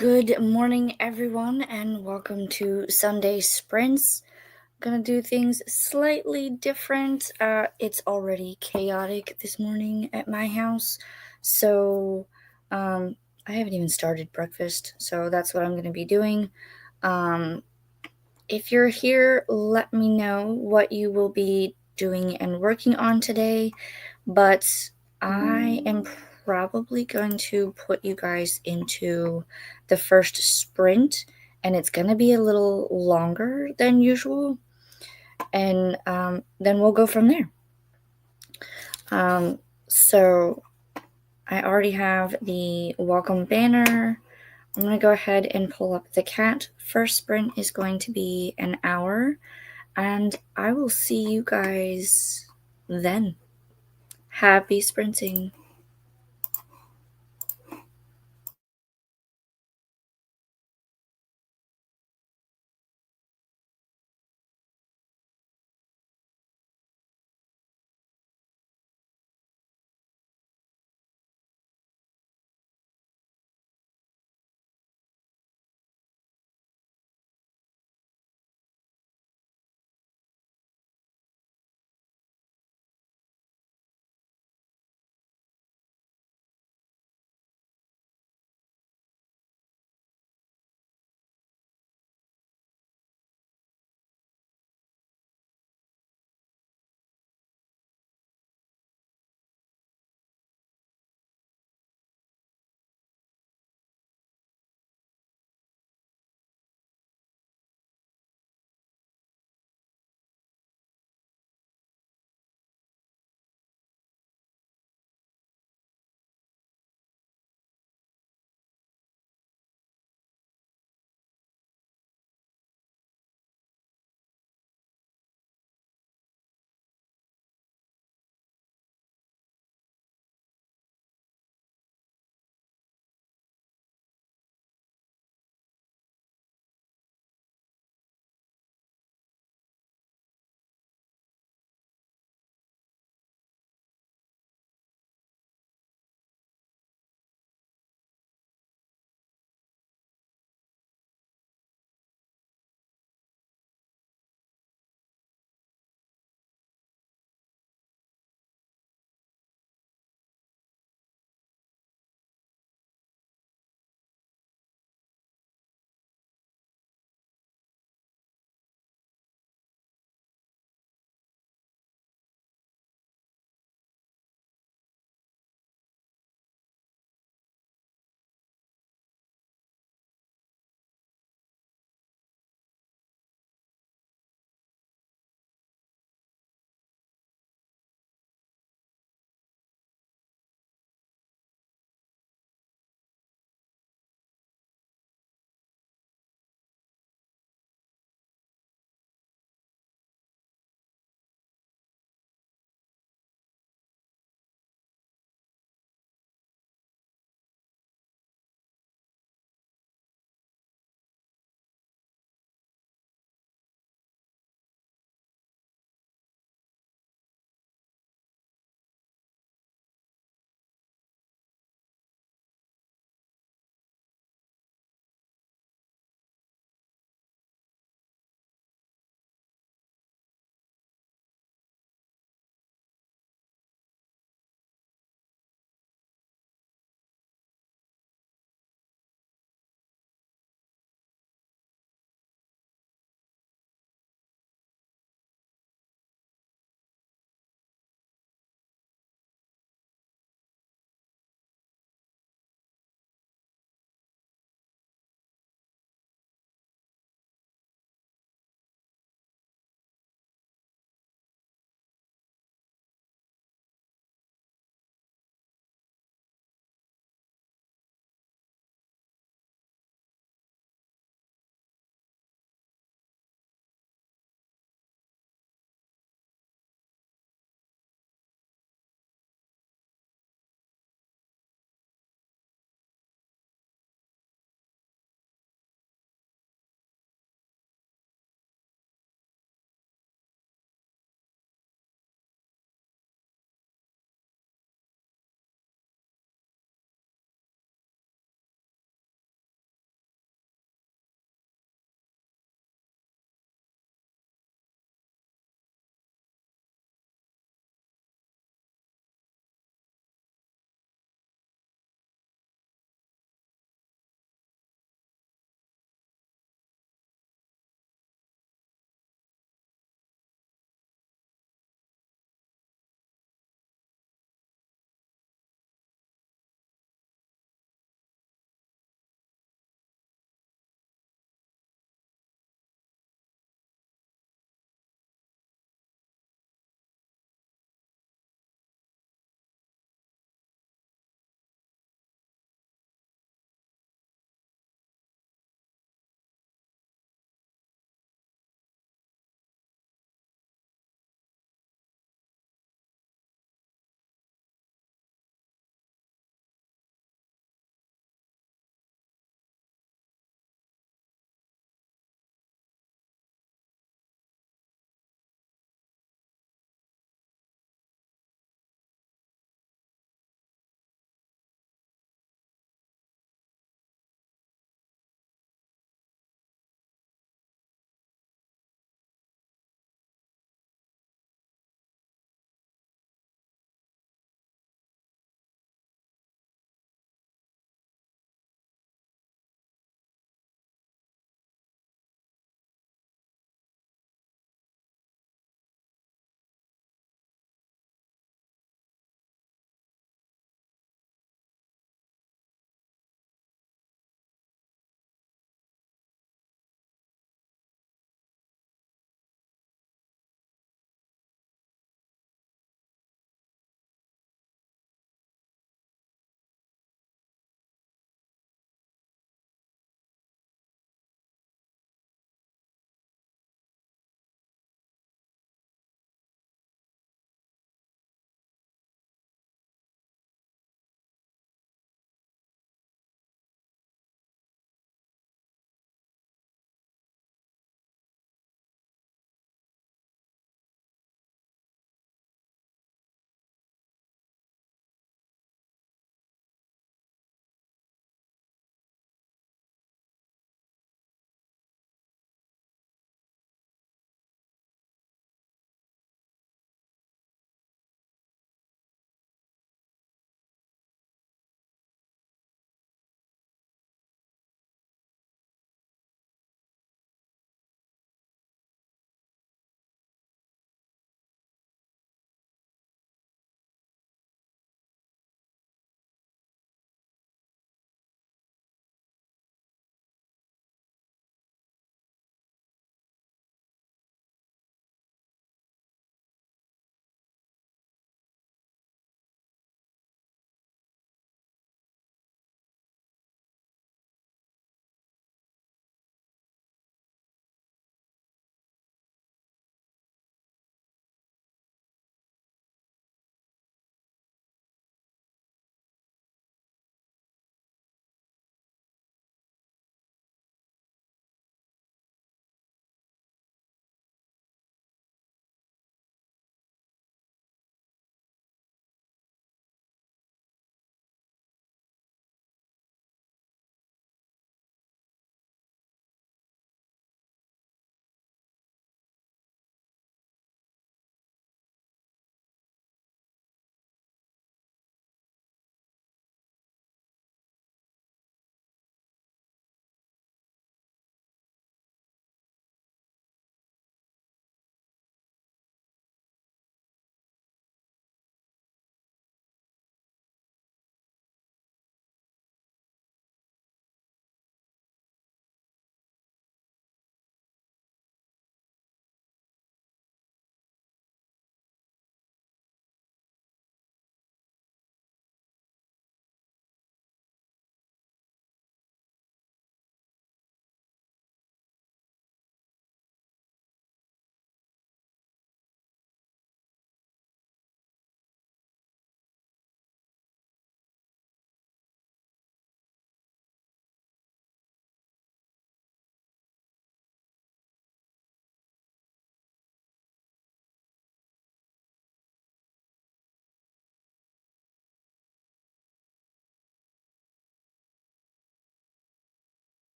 Good morning, everyone, and welcome to Sunday Sprints. Gonna do things slightly different. It's already chaotic this morning at my house, so I haven't even started breakfast, so that's what I'm gonna be doing. If you're here, let me know what you will be doing and working on today, but I am probably going to put you guys into the first sprint, and it's going to be a little longer than usual, and then we'll go from there. So I already have the welcome banner. I'm going to go ahead and pull up the cat. First sprint is going to be an hour, and I will see you guys then. Happy sprinting.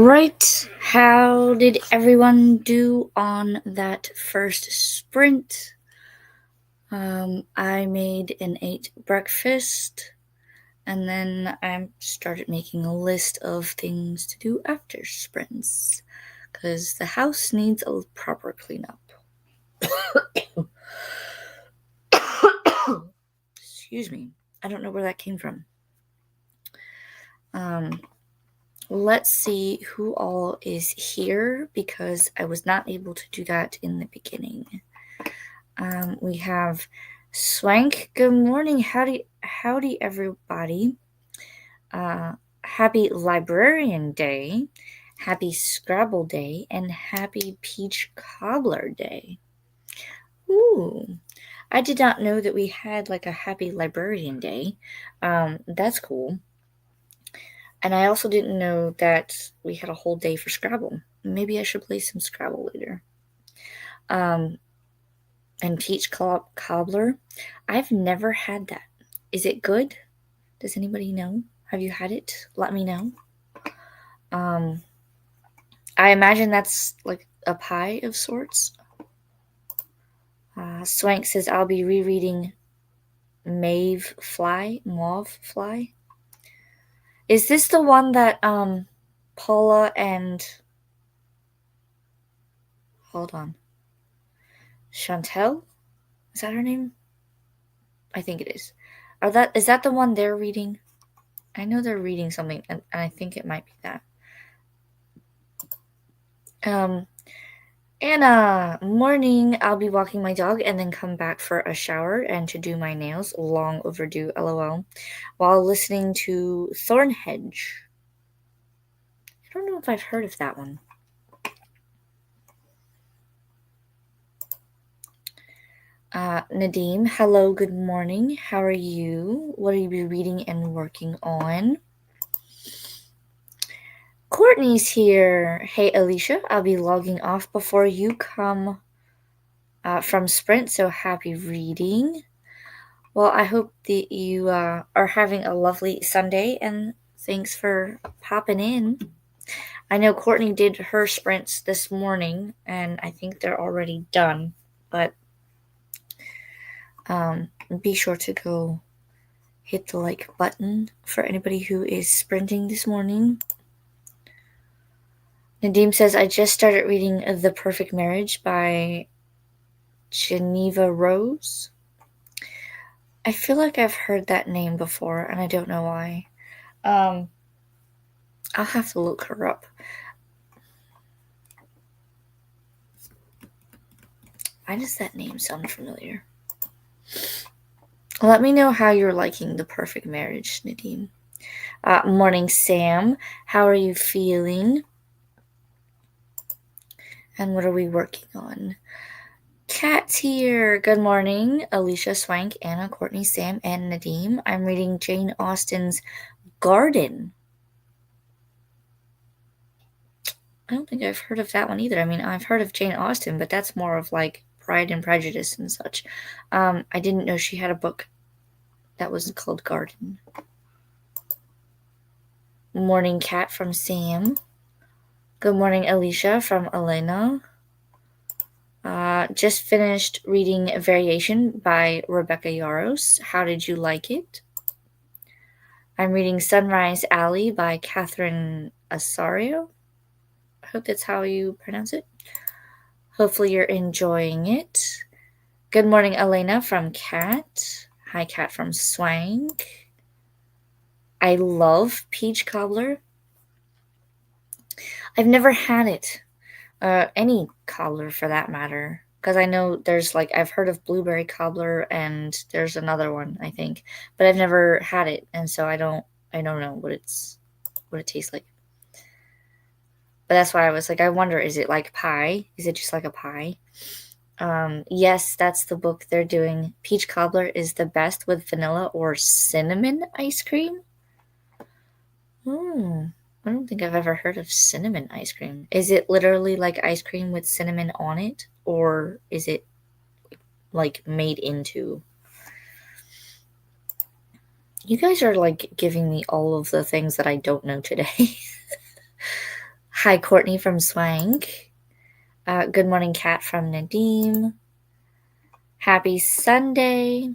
Right, how did everyone do on that first sprint? I made and ate breakfast, and then I started making a list of things to do after sprints, because the house needs a proper cleanup. Excuse me, I don't know where that came from. Let's see who all is here, because I was not able to do that in the beginning. We have Swank. Good morning. Howdy, everybody. Happy Librarian Day, Happy Scrabble Day, and Happy Peach Cobbler Day. Ooh, I did not know that we had like a Happy Librarian Day. That's cool. And I also didn't know that we had a whole day for Scrabble. Maybe I should play some Scrabble later. And Peach Cobbler. I've never had that. Is it good? Does anybody know? Have you had it? Let me know. I imagine that's like a pie of sorts. Swank says, I'll be rereading Mauve Fly. Is this the one that Paula and... Hold on. Chantel? Is that her name? I think it is. Is that the one they're reading? I know they're reading something, and I think it might be that. Anna, morning. I'll be walking my dog and then come back for a shower and to do my nails. Long overdue, lol. While listening to Thornhedge. I don't know if I've heard of that one. Nadim, hello, good morning. How are you? What are you reading and working on? Courtney's here. Hey, Alicia, I'll be logging off before you come from Sprint, so happy reading. Well, I hope that you are having a lovely Sunday, and thanks for popping in. I know Courtney did her sprints this morning, and I think they're already done, but be sure to go hit the like button for anybody who is sprinting this morning. Nadim says, I just started reading The Perfect Marriage by Geneva Rose. I feel like I've heard that name before, and I don't know why. I'll have to look her up. Why does that name sound familiar? Let me know how you're liking The Perfect Marriage, Nadim. Morning, Sam. How are you feeling? And what are we working on? Kat's here. Good morning, Alicia, Swank, Anna, Courtney, Sam, and Nadim. I'm reading Jane Austen's Garden. I don't think I've heard of that one either. I mean, I've heard of Jane Austen, but that's more of like Pride and Prejudice and such. I didn't know she had a book that was called Garden. Morning, Cat from Sam. Good morning, Alicia from Elena. Just finished reading Variation by Rebecca Yarros. How did you like it? I'm reading Sunrise Alley by Catherine Asario. I hope that's how you pronounce it. Hopefully you're enjoying it. Good morning, Elena from Cat. Hi, Cat from Swank. I love Peach Cobbler. I've never had it. Any cobbler for that matter. Because I know there's like, I've heard of Blueberry Cobbler and there's another one, I think. But I've never had it, and so I don't know what it tastes like. But that's why I was like, I wonder, is it like pie? Is it just like a pie? Yes, that's the book they're doing. Peach Cobbler is the best with vanilla or cinnamon ice cream. I don't think I've ever heard of cinnamon ice cream. Is it literally like ice cream with cinnamon on it? Or is it like made into? You guys are like giving me all of the things that I don't know today. Hi, Courtney from Swank. Good morning, Kat from Nadim. Happy Sunday.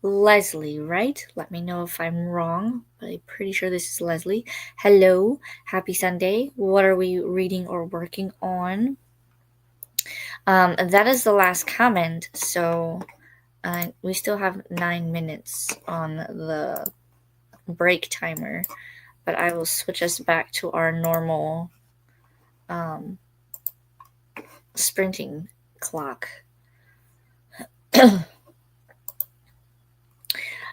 Leslie, right? Let me know if I'm wrong, but I'm pretty sure this is Leslie. Hello, happy Sunday. What are we reading or working on? That is the last comment, so we still have 9 minutes on the break timer, but I will switch us back to our normal sprinting clock. I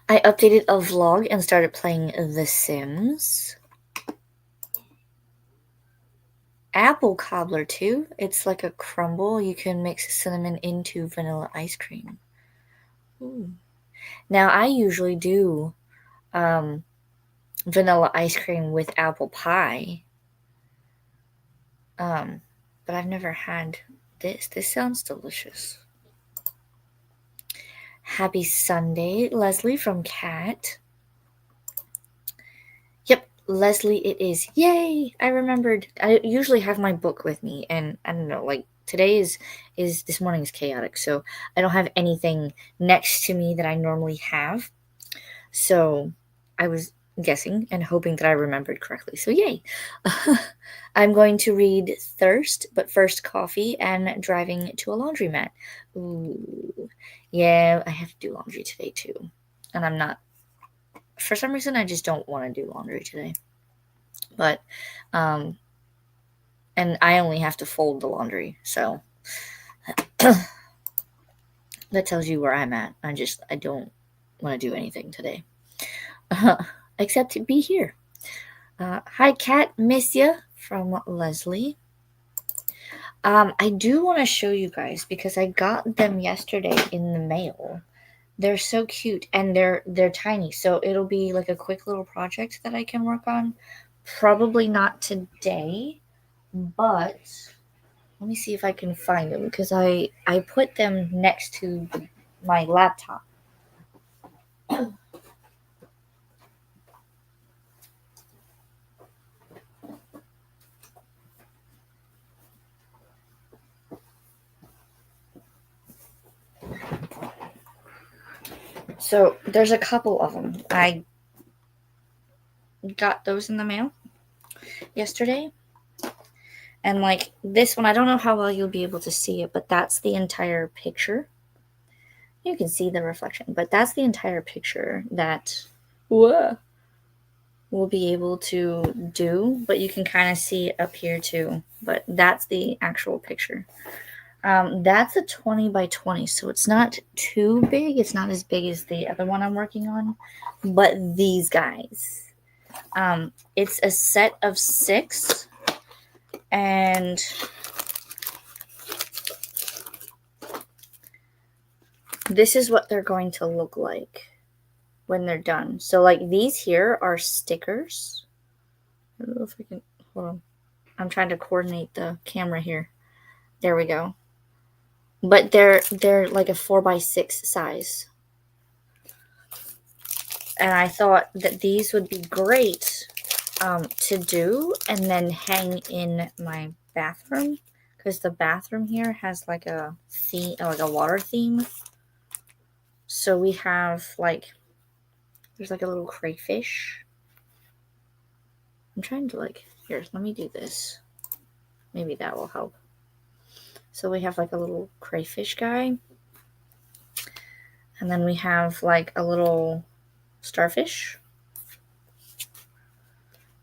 updated a vlog and started playing The Sims. Apple cobbler too. It's like a crumble. You can mix cinnamon into vanilla ice cream. Ooh. Now I usually do vanilla ice cream with apple pie. But I've never had this. This sounds delicious. Happy Sunday, Leslie from Cat. Yep, Leslie it is. Yay! I remembered. I usually have my book with me, and I don't know, like today is this morning is chaotic, so I don't have anything next to me that I normally have. So I was guessing and hoping that I remembered correctly. So yay! I'm going to read Thirst, but first coffee and driving to a laundromat. Ooh, yeah, I have to do laundry today too, and I'm not. For some reason, I just don't want to do laundry today. But, and I only have to fold the laundry, so that tells you where I'm at. I don't want to do anything today. Except to be here. Hi, Kat, miss ya from Leslie. I do want to show you guys because I got them yesterday in the mail. They're so cute and they're tiny, so it'll be like a quick little project that I can work on. Probably not today, but let me see if I can find them because I put them next to my laptop. So there's a couple of them. I got those in the mail yesterday. And like this one, I don't know how well you'll be able to see it, but that's the entire picture. You can see the reflection, but that's the entire picture that we'll be able to do. But you can kind of see it up here too. But that's the actual picture. That's a 20 by 20, so it's not too big. It's not as big as the other one I'm working on, but these guys. It's a set of 6, and this is what they're going to look like when they're done. So like these here are stickers. I don't know if I can, hold on. I'm trying to coordinate the camera here. There we go. But they're like a 4x6 size. And I thought that these would be great to do and then hang in my bathroom, because the bathroom here has like a theme, like a water theme. So we have like, there's like a little crayfish. I'm trying to like, here, let me do this. Maybe that will help. So we have like a little crayfish guy. And then we have like a little starfish.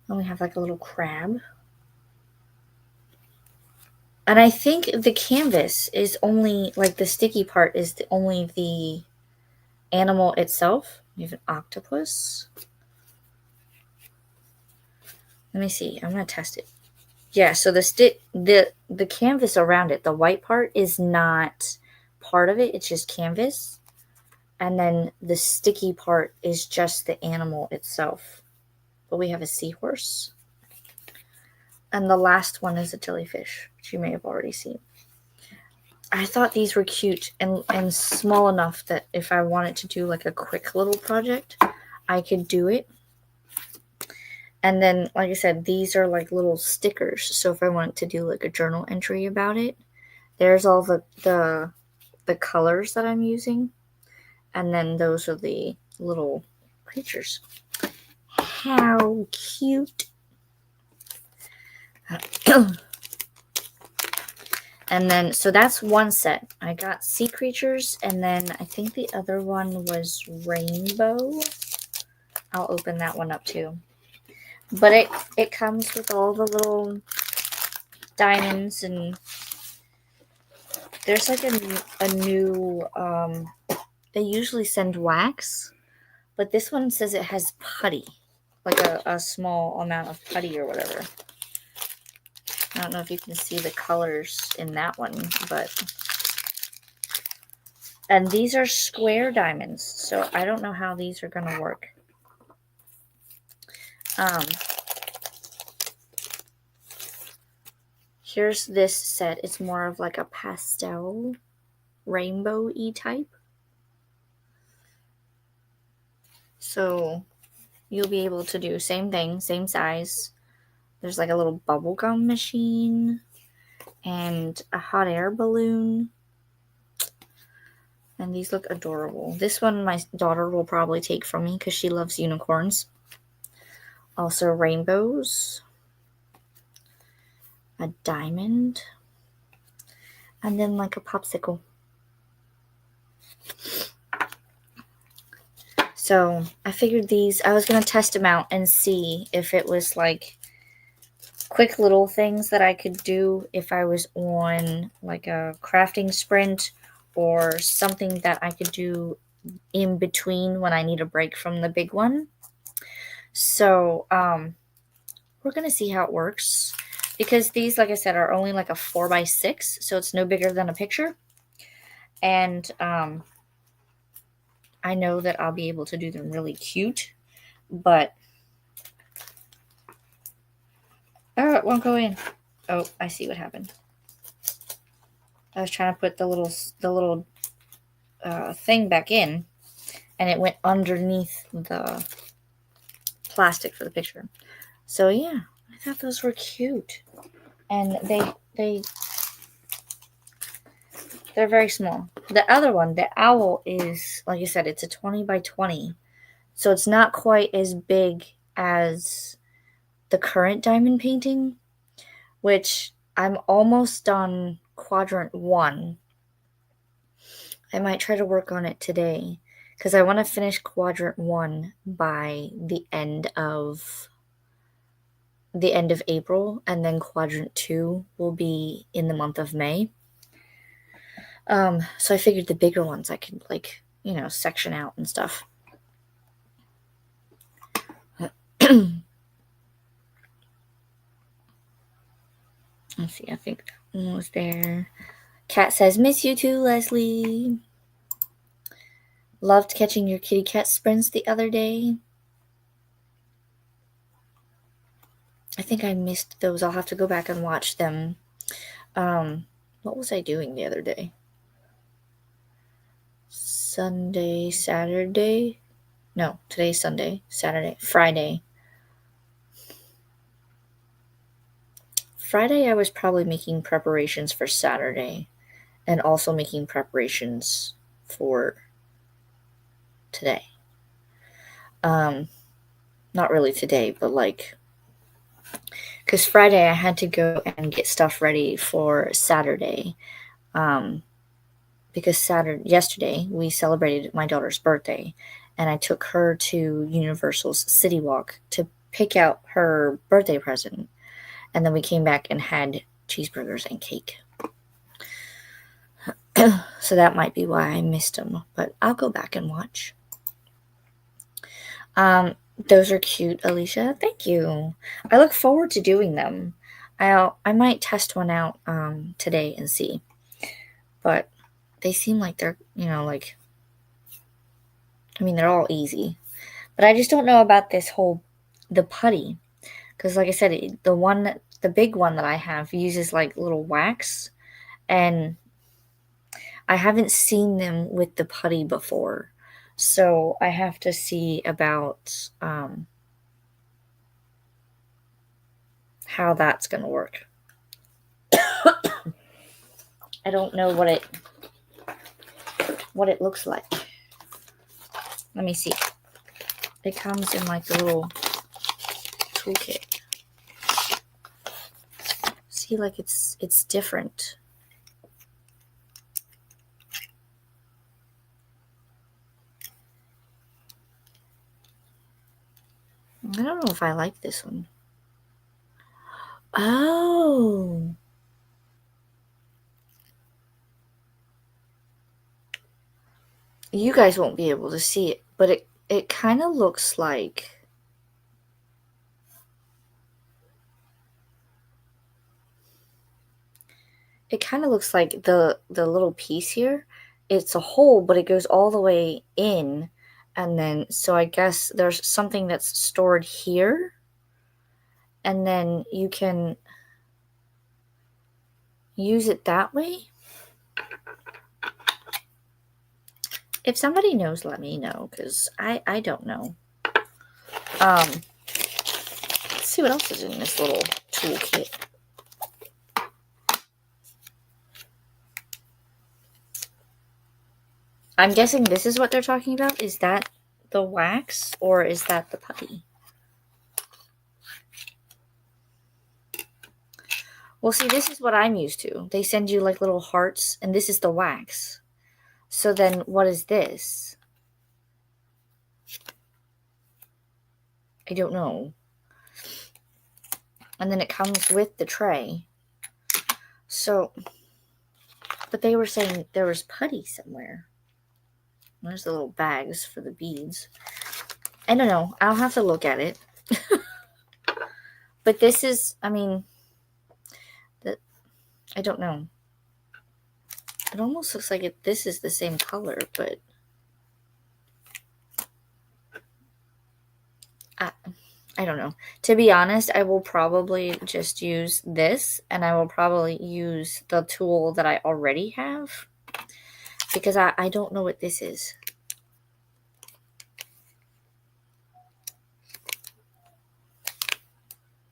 And we have like a little crab. And I think the canvas is only, like the sticky part is only the animal itself. We have an octopus. Let me see. I'm going to test it. Yeah, so the canvas around it, the white part is not part of it. It's just canvas. And then the sticky part is just the animal itself. But we have a seahorse. And the last one is a jellyfish, which you may have already seen. I thought these were cute and small enough that if I wanted to do like a quick little project, I could do it. And then, like I said, these are like little stickers. So if I want to do like a journal entry about it, there's all the colors that I'm using. And then those are the little creatures. How cute. And then, so that's one set. I got sea creatures, and then I think the other one was rainbow. I'll open that one up too. But it comes with all the little diamonds, and there's like a new, they usually send wax, but this one says it has putty, like a small amount of putty or whatever. I don't know if you can see the colors in that one, but... And these are square diamonds, so I don't know how these are going to work. Here's this set. It's more of like a pastel rainbow-y type. So you'll be able to do same thing, same size. There's like a little bubblegum machine and a hot air balloon. And these look adorable. This one my daughter will probably take from me because she loves unicorns. Also rainbows. A diamond. And then like a popsicle. So I figured these, I was going to test them out and see if it was like quick little things that I could do if I was on like a crafting sprint, or something that I could do in between when I need a break from the big one. So we're going to see how it works, because these, like I said, are only like a 4x6, so it's no bigger than a picture. And I know that I'll be able to do them really cute, but oh, it won't go in. Oh, I see what happened. I was trying to put the little thing back in, and it went underneath the plastic for the picture. So yeah, I thought those were cute, and they're very small. The other one, the owl, is, like I said, it's a 20x20, so it's not quite as big as the current diamond painting, which I'm almost done quadrant 1. I might try to work on it today, because I want to finish quadrant 1 by the end of April, and then quadrant 2 will be in the month of May. So I figured the bigger ones I could, like, section out and stuff. Let's see, I think that one was there. Cat says, "Miss you too, Leslie. Loved catching your kitty cat sprints the other day." I think I missed those. I'll have to go back and watch them. What was I doing the other day? Sunday, Saturday? No, today's Sunday, Saturday, Friday. Friday, I was probably making preparations for Saturday, and also making preparations for today. Not really today, but like, because Friday I had to go and get stuff ready for Saturday. Because yesterday we celebrated my daughter's birthday, and I took her to Universal's City Walk to pick out her birthday present. And then we came back and had cheeseburgers and cake. So that might be why I missed them, but I'll go back and watch. Those are cute, Alicia. Thank you. I look forward to doing them. I might test one out today and see. But they seem like they're, like, I mean, they're all easy. But I just don't know about the putty. Because like I said, the big one that I have uses like little wax. And I haven't seen them with the putty before. So I have to see about how that's going to work. I don't know what it looks like. Let me see. It comes in like the little toolkit. See, like it's different. I don't know if I like this one. Oh. You guys won't be able to see it, but it kind of looks like the little piece here. It's a hole, but it goes all the way in, and then so I guess there's something that's stored here, and then you can use it that way. If somebody knows, let me know, because I don't know. Let's see what else is in this little toolkit. I'm guessing this is what they're talking about. Is that the wax or is that the putty? Well, see, this is what I'm used to. They send you like little hearts, and this is the wax. So then what is this? I don't know. And then it comes with the tray. So, but they were saying there was putty somewhere. There's the little bags for the beads. I don't know. I'll have to look at it. But this is, I mean, I don't know. It almost looks like this is the same color, but I don't know. To be honest, I will probably just use this, and I will probably use the tool that I already have, because I don't know what this is.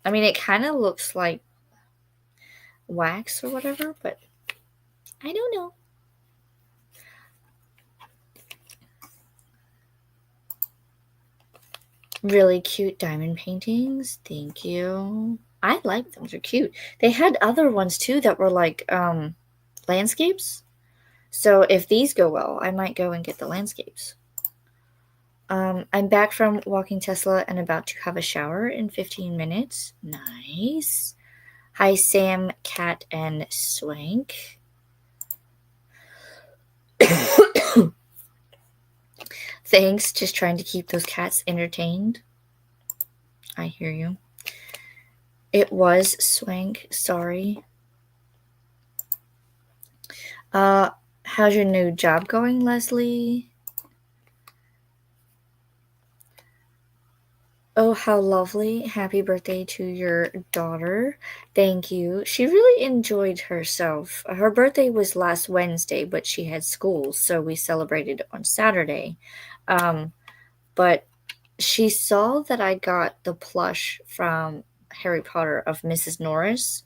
I mean, it kind of looks like wax or whatever, but I don't know. Really cute diamond paintings. Thank you. I like them. They're cute. They had other ones too that were like landscapes. So if these go well, I might go and get the landscapes. I'm back from walking Tesla and about to have a shower in 15 minutes. Nice. Hi, Sam, Cat, and Swank. Thanks. Just trying to keep those cats entertained. I hear you. It was Swank. Sorry. How's your new job going, Leslie? Oh, how lovely. Happy birthday to your daughter. Thank you. She really enjoyed herself. Her birthday was last Wednesday, but she had school, so we celebrated on Saturday. But she saw that I got the plush from Harry Potter of Mrs. Norris,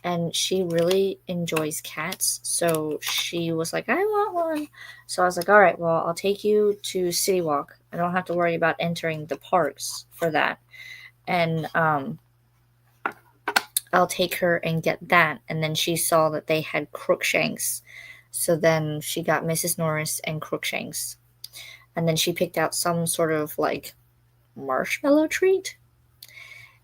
and she really enjoys cats, so she was like, I want one. So I was like, all right, well, I'll take you to City Walk. I don't have to worry about entering the parks for that. And I'll take her and get that. And then she saw that they had Crookshanks. So then she got Mrs. Norris and Crookshanks. And then she picked out some sort of like marshmallow treat.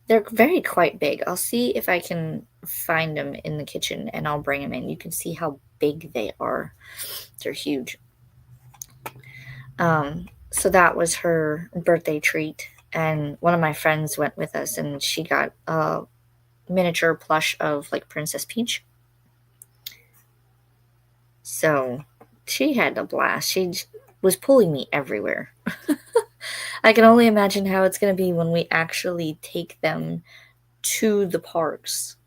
They're very quite big. I'll see if I can find them in the kitchen and I'll bring them in. You can see how big they are. They're huge. So that was her birthday treat. And one of my friends went with us and she got a miniature plush of like Princess Peach. So she had a blast. She was pulling me everywhere. I can only imagine how it's going to be when we actually take them to the parks.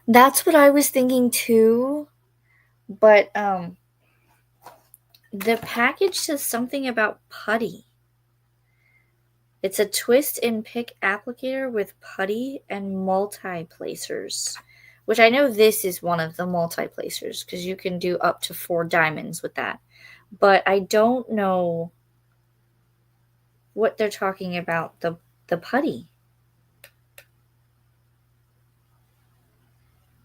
That's what I was thinking too. But the package says something about putty. It's a twist and pick applicator with putty and multi-placers, which I know this is one of the multi-placers because you can do up to 4 diamonds with that. But I don't know what they're talking about the putty.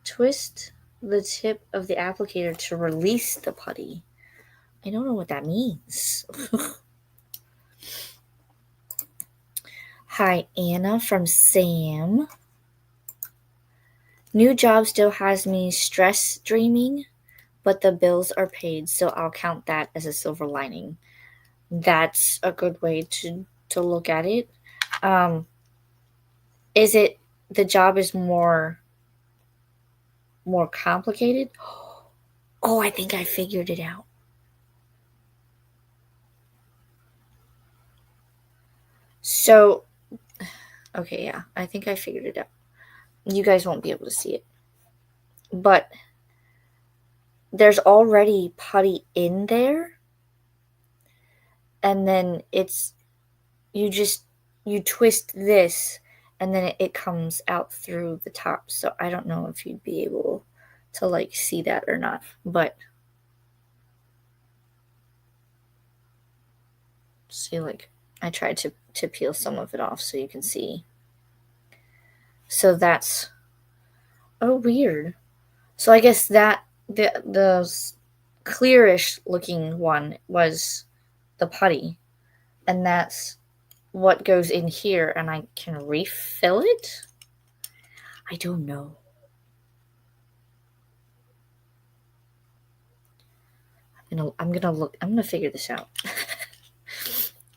Twist the tip of the applicator to release the putty. I don't know what that means. Hi, Anna from Sam. New job still has me stress dreaming, but the bills are paid, so I'll count that as a silver lining. That's a good way to look at it. Is it the job is more complicated? Oh, I think I figured it out. So, okay, yeah, I think I figured it out. You guys won't be able to see it. But there's already putty in there. And then you twist this and then it comes out through the top. So I don't know if you'd be able to like see that or not. But see, like I tried to peel some of it off so you can see. So that's weird. So I guess that the clearish looking one was the putty, and that's what goes in here, and I can refill it. I don't know. I'm gonna figure this out.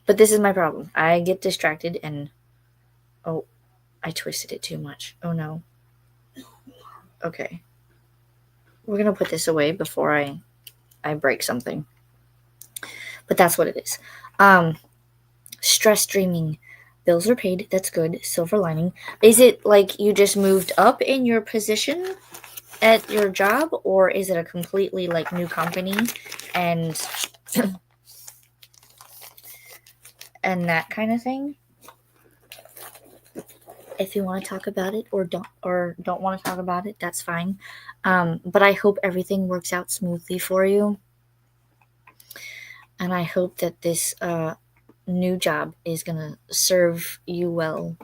But this is my problem. I get distracted and I twisted it too much. Oh no. Okay. We're gonna put this away before I break something. But that's what it is. Stress dreaming. Bills are paid. That's good. Silver lining. Is it like you just moved up in your position at your job, or is it a completely like new company and and that kind of thing? If you want to talk about it or don't want to talk about it, that's fine. But I hope everything works out smoothly for you, and I hope that this new job is gonna serve you well.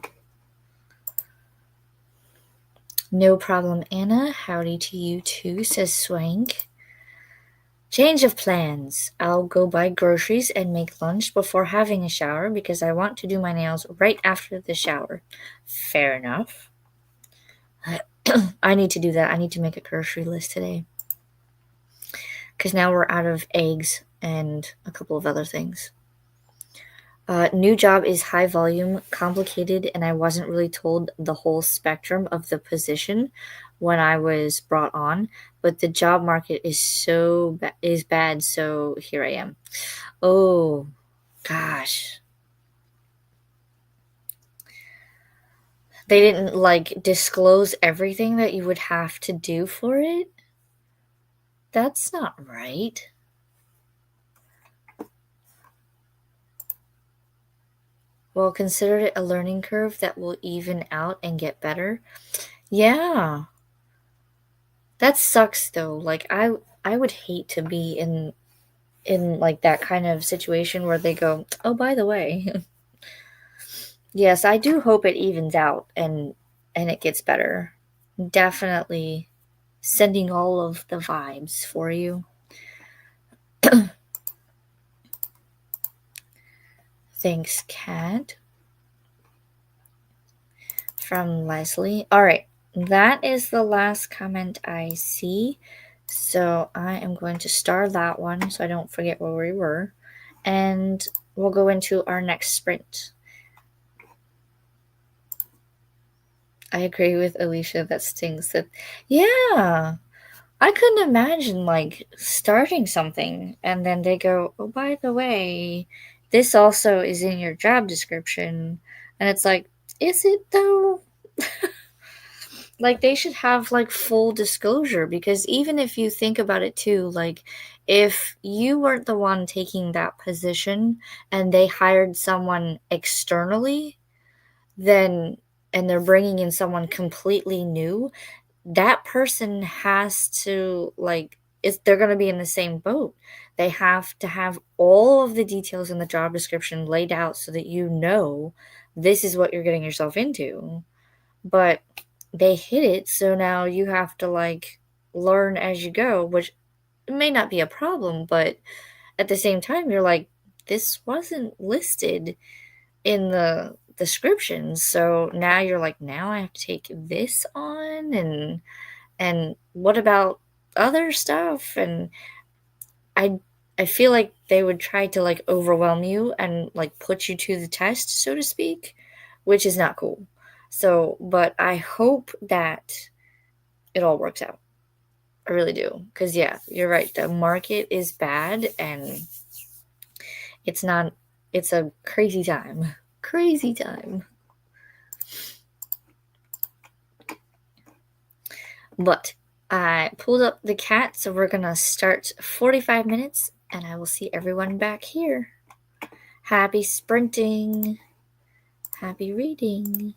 No problem, Anna. Howdy to you too, says Swank. Change of plans. I'll go buy groceries and make lunch before having a shower because I want to do my nails right after the shower. Fair enough. I need to do that. I need to make a grocery list today. Because now we're out of eggs and a couple of other things. New job is high volume, complicated, and I wasn't really told the whole spectrum of the position when I was brought on. But the job market is bad, so here I am. Oh, gosh. They didn't like disclose everything that you would have to do for it? That's not right. Well, consider it a learning curve that will even out and get better. Yeah. That sucks though. Like I would hate to be in like that kind of situation where they go, "Oh, by the way." Yes, I do hope it evens out and it gets better. Definitely sending all of the vibes for you. Thanks, Kat. From Leslie. All right. That is the last comment I see. So I am going to star that one so I don't forget where we were. And we'll go into our next sprint. I agree with Alicia. That stings. Yeah. I couldn't imagine like starting something and then they go, "Oh, by the way, this also is in your job description." And it's like, is it though? Like, they should have, like, full disclosure, because even if you think about it too, like, if you weren't the one taking that position and they hired someone externally, then and they're bringing in someone completely new, that person has to, like, is they're gonna be in the same boat. They have to have all of the details in the job description laid out so that you know this is what you're getting yourself into. But they hid it, so now you have to, like, learn as you go, which may not be a problem, but at the same time, you're like, "This wasn't listed in the description," so now you're like, "Now I have to take this on, and what about other stuff?" And I I feel like they would try to, like, overwhelm you and, like, put you to the test, so to speak, which is not cool. So, but I hope that it all works out. I really do. Because, yeah, you're right. The market is bad and it's not, it's a crazy time. Crazy time. But I pulled up the cat, so we're going to start 45 minutes and I will see everyone back here. Happy sprinting. Happy reading.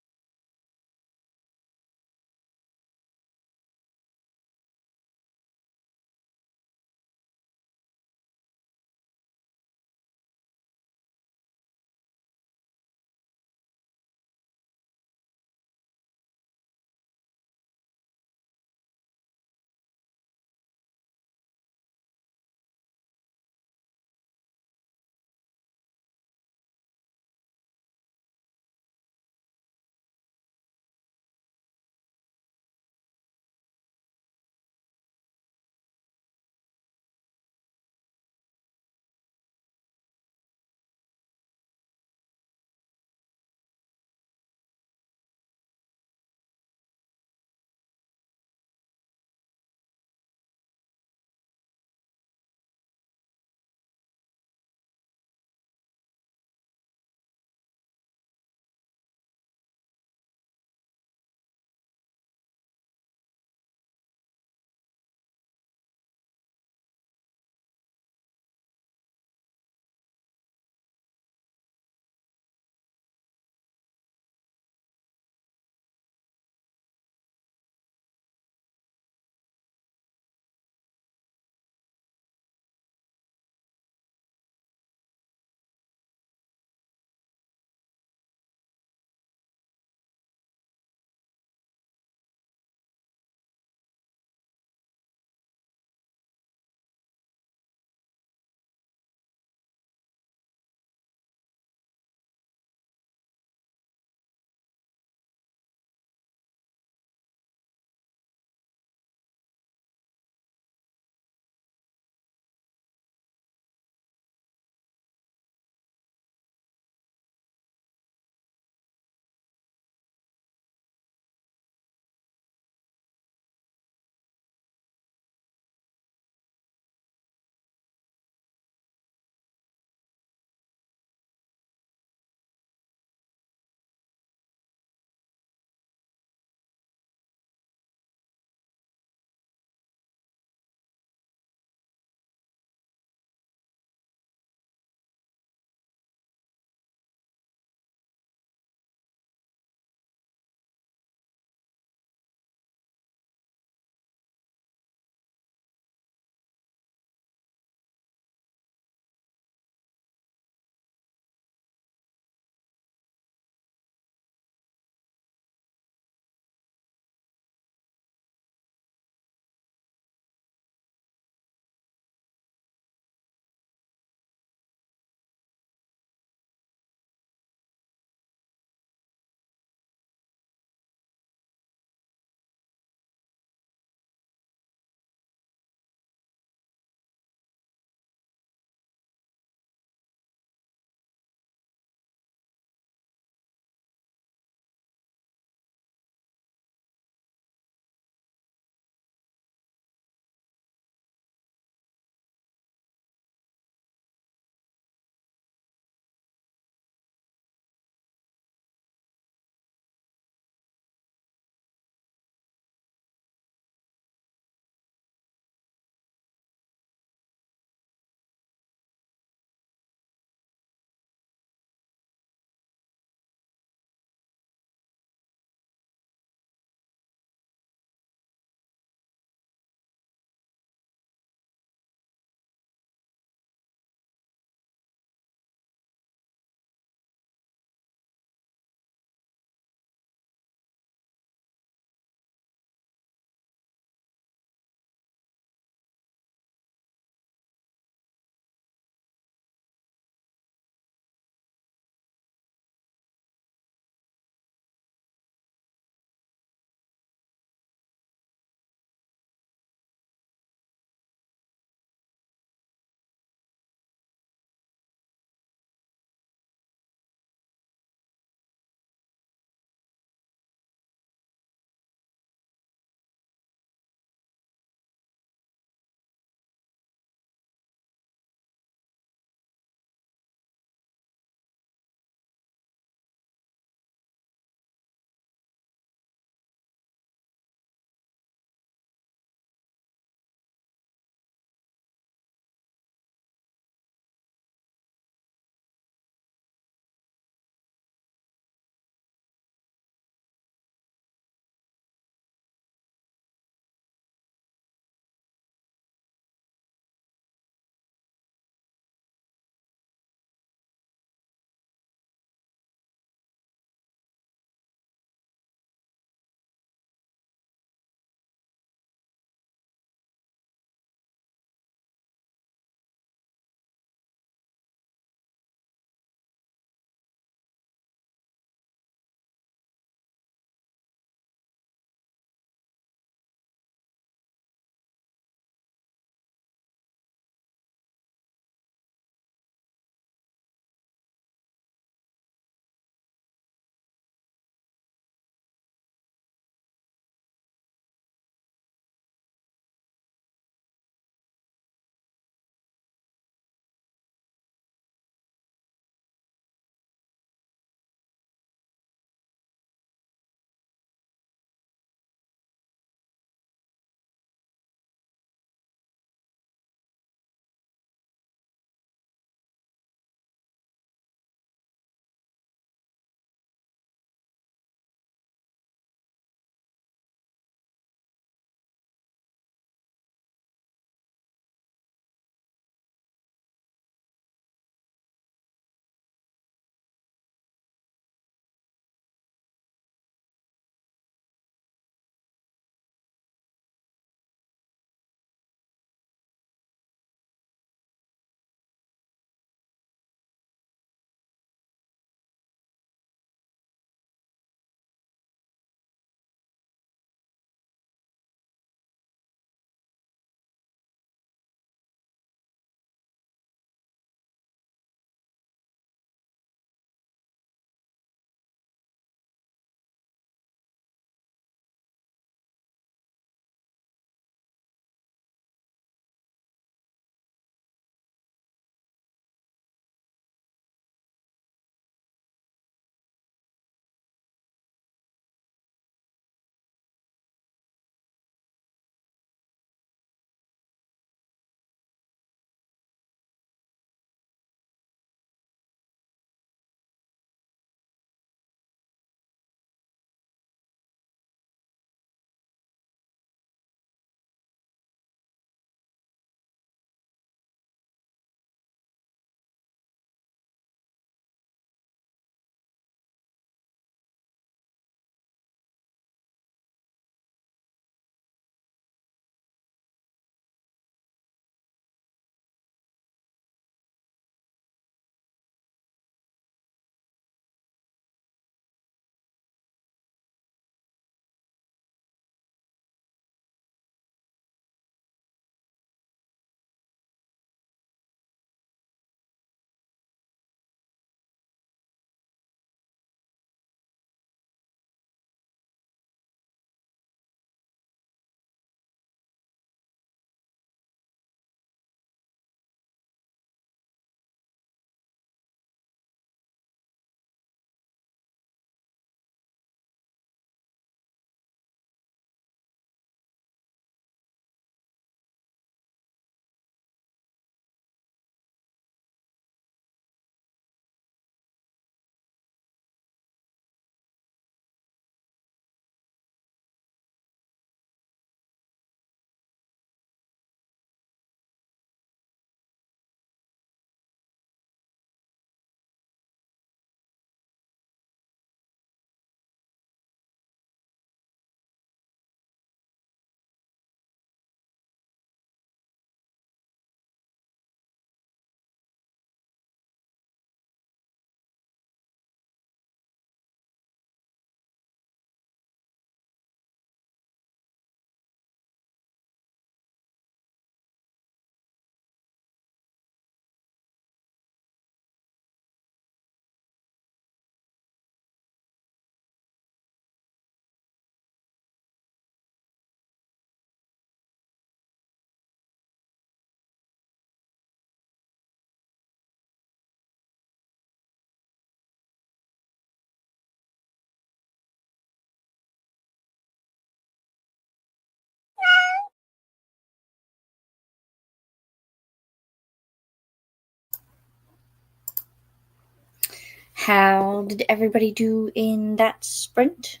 How did everybody do in that sprint?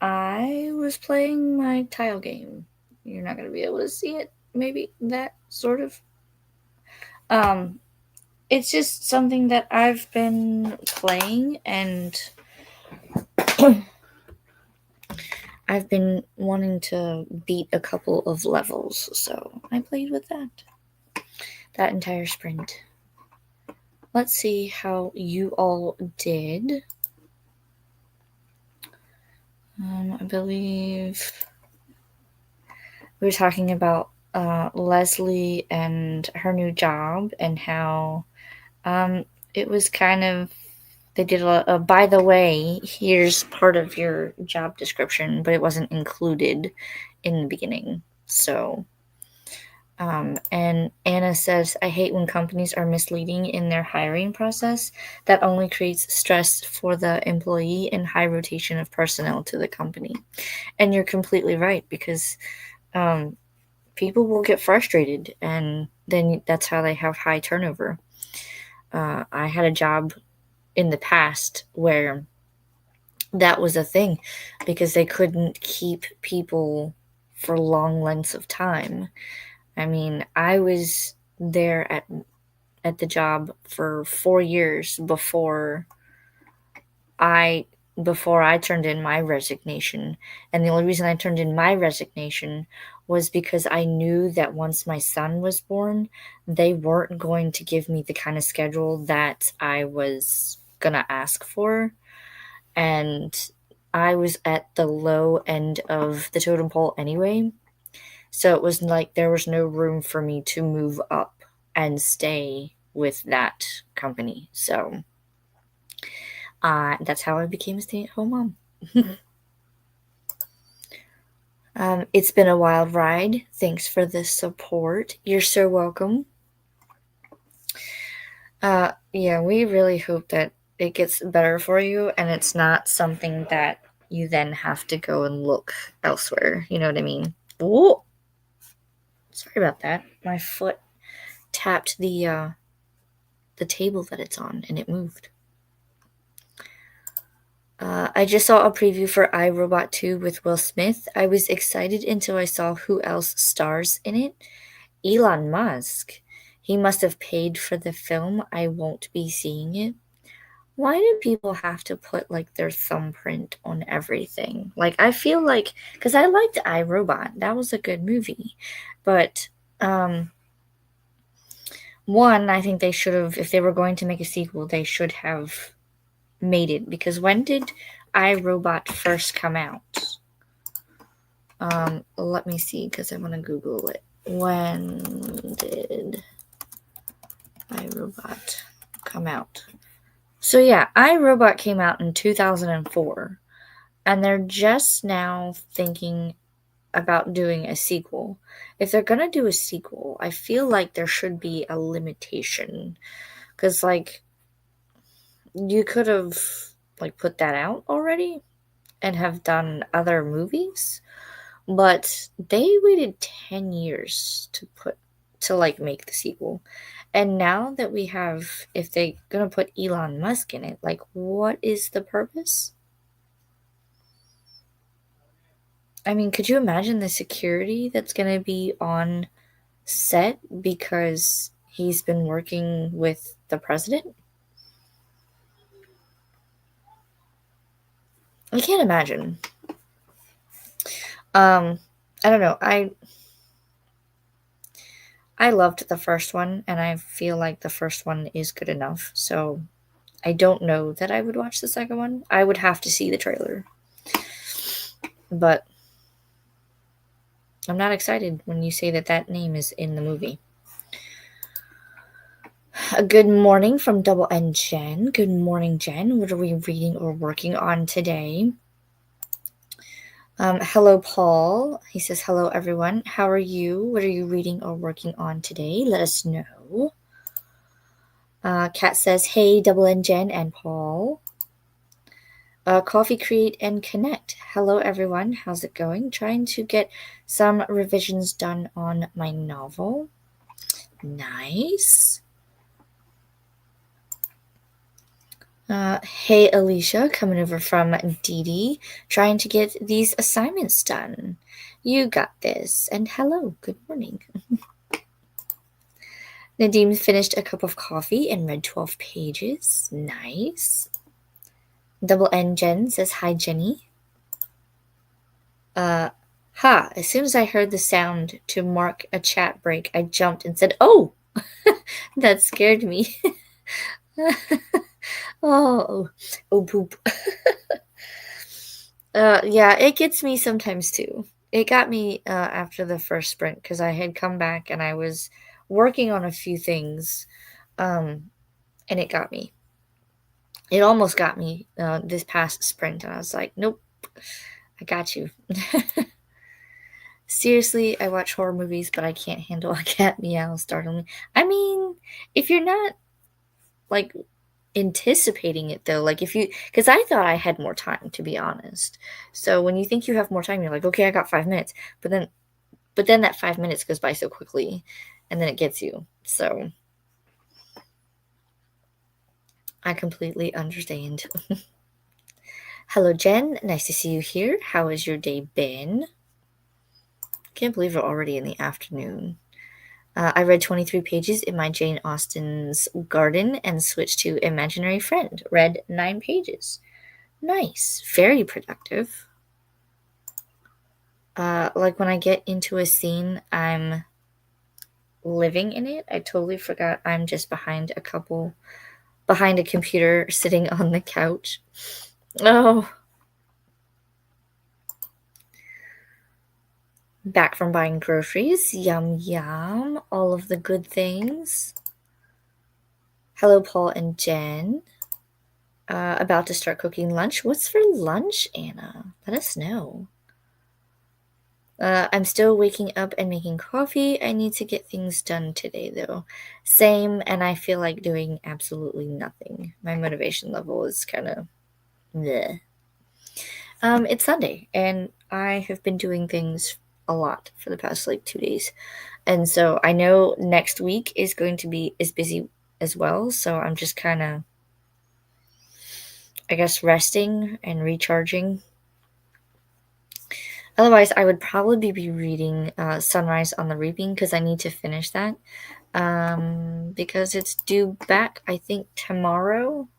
I was playing my tile game. You're not going to be able to see it. Maybe that sort of. It's just something that I've been playing, and I've been wanting to beat a couple of levels, so I played with that entire sprint. Let's see how you all did. I believe we were talking about Leslie and her new job, and how it was kind of, they did a by the way, here's part of your job description, but it wasn't included in the beginning. So and Anna says, I hate when companies are misleading in their hiring process. That only creates stress for the employee and high rotation of personnel to the company. And you're completely right, because people will get frustrated, and then that's how they have high turnover. I had a job in the past where that was a thing, because they couldn't keep people for long lengths of time. I mean, I was there at the job for 4 years before I turned in my resignation. And the only reason I turned in my resignation was because I knew that once my son was born, they weren't going to give me the kind of schedule that I was going to ask for. And I was at the low end of the totem pole anyway. So it was like there was no room for me to move up and stay with that company. So that's how I became a stay-at-home mom. It's been a wild ride. Thanks for the support. You're so welcome. Yeah, we really hope that it gets better for you, and it's not something that you then have to go and look elsewhere. You know what I mean? Whoa! Sorry about that. My foot tapped the table that it's on, and it moved. I just saw a preview for iRobot 2 with Will Smith. I was excited until I saw who else stars in it. Elon Musk. He must have paid for the film. I won't be seeing it. Why do people have to put like their thumbprint on everything? Like, I feel like, because I liked iRobot, that was a good movie, but one, I think they should have, if they were going to make a sequel, they should have made it, because when did iRobot first come out? Let me see, because I want to Google it. When did iRobot come out? So yeah, iRobot came out in 2004, and they're just now thinking about doing a sequel. If they're gonna do a sequel, I feel like there should be a limitation, because like you could have like put that out already and have done other movies, but they waited 10 years to like make the sequel. And now that we have, if they're gonna put Elon Musk in it, like, what is the purpose? I mean, could you imagine the security that's gonna be on set because he's been working with the president? I can't imagine. I don't know. I loved the first one, and I feel like the first one is good enough. So I don't know that I would watch the second one. I would have to see the trailer. But I'm not excited when you say that that name is in the movie. A good morning from Double N Jen. Good morning, Jen. What are we reading or working on today? Hello, Paul. He says, hello, everyone. How are you? What are you reading or working on today? Let us know. Kat says, hey, Double N Jen and Paul. Coffee, Create, and Connect. Hello, everyone. How's it going? Trying to get some revisions done on my novel. Nice. Hey Alicia, coming over from Dee Dee, trying to get these assignments done. You got this. And hello, good morning. Nadim finished a cup of coffee and read 12 pages. Nice. Double N Jen says, hi, Jenny. As soon as I heard the sound to mark a chat break, I jumped and said, oh! That scared me. Oh poop. Yeah, it gets me sometimes too. It got me after the first sprint because I had come back and I was working on a few things, and it got me. It almost got me this past sprint, and I was like, nope, I got you. Seriously, I watch horror movies, but I can't handle a cat meow startling. I mean, if you're not like anticipating it though, like if you, because I thought I had more time, to be honest. So when you think you have more time, you're like, okay, I got 5 minutes, but then that 5 minutes goes by so quickly, and then it gets you. So I completely understand. Hello, Jen. Nice to see you here. How has your day been? Can't believe we're already in the afternoon. I read 23 pages in my Jane Austen's Garden and switched to Imaginary Friend. Read 9 pages. Nice. Very productive. Like when I get into a scene, I'm living in it. I totally forgot I'm just behind a computer sitting on the couch. Oh. Back from buying groceries. Yum, yum. All of the good things. Hello, Paul and Jen. About to start cooking lunch. What's for lunch, Anna? Let us know. I'm still waking up and making coffee. I need to get things done today, though. Same, and I feel like doing absolutely nothing. My motivation level is kind of bleh. It's Sunday, and I have been doing things a lot for the past like 2 days. And so I know next week is going to be as busy as well. So I'm just kind of, I guess, resting and recharging. Otherwise, I would probably be reading Sunrise on the Reaping because I need to finish that. Because it's due back, I think, tomorrow,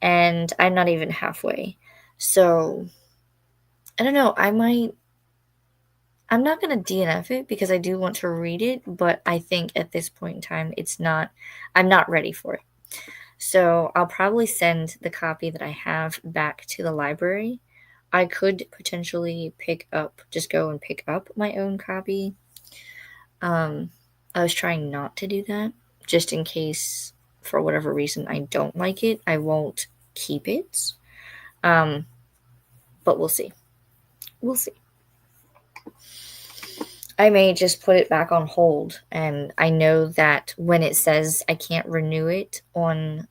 and I'm not even halfway. So I don't know. I'm not going to DNF it because I do want to read it, but I think at this point in time, I'm not ready for it. So I'll probably send the copy that I have back to the library. I could potentially just go and pick up my own copy. I was trying not to do that just in case, for whatever reason, I don't like it. I won't keep it. But we'll see. We'll see. I may just put it back on hold, and I know that when it says I can't renew it on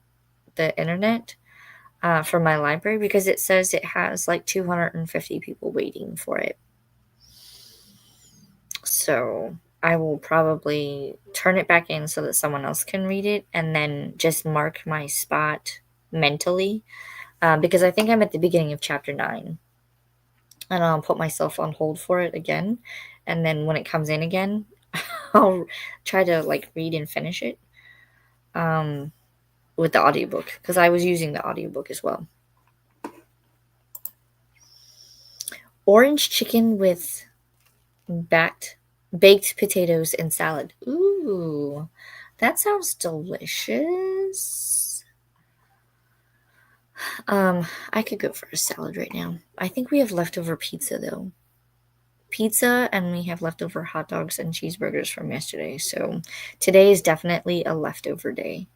the internet for my library, because it says it has like 250 people waiting for it. So I will probably turn it back in so that someone else can read it, and then just mark my spot mentally, because I think I'm at the beginning of chapter 9, and I'll put myself on hold for it again, and then when it comes in again, I'll try to like read and finish it with the audiobook, because I was using the audiobook as well. Orange chicken with baked potatoes and salad. Ooh, that sounds delicious. I could go for a salad right now. I think we have leftover pizza though. Pizza, and we have leftover hot dogs and cheeseburgers from yesterday. So today is definitely a leftover day.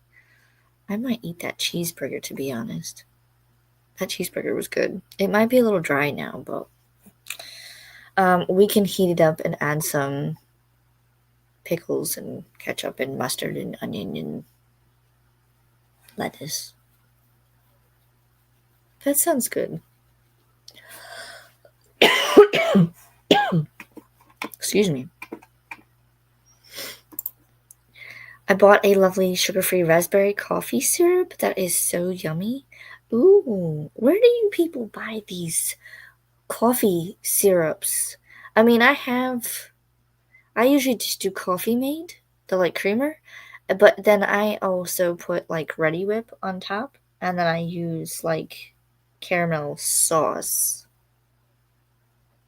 I might eat that cheeseburger, to be honest. That cheeseburger was good. It might be a little dry now, but we can heat it up and add some pickles and ketchup and mustard and onion and lettuce. That sounds good. Excuse me. I bought a lovely sugar-free raspberry coffee syrup that is so yummy. Ooh, where do you people buy these coffee syrups? I mean, I usually just do Coffee Mate, the like creamer, but then I also put like Ready Whip on top, and then I use like caramel sauce,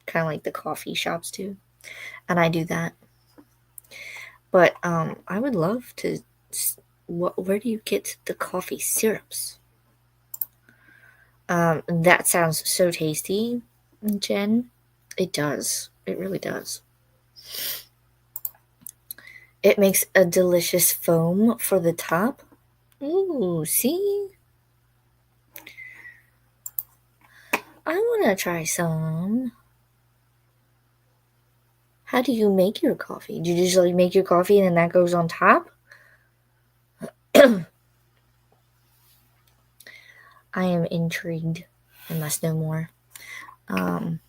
kind of like the coffee shops do, and I do that. But I would love to. Where do you get the coffee syrups? That sounds so tasty, Jen. It does. It really does. It makes a delicious foam for the top. Ooh, see? I want to try some. How do you make your coffee? Do you just like make your coffee and then that goes on top? I am intrigued. I must know more. Um,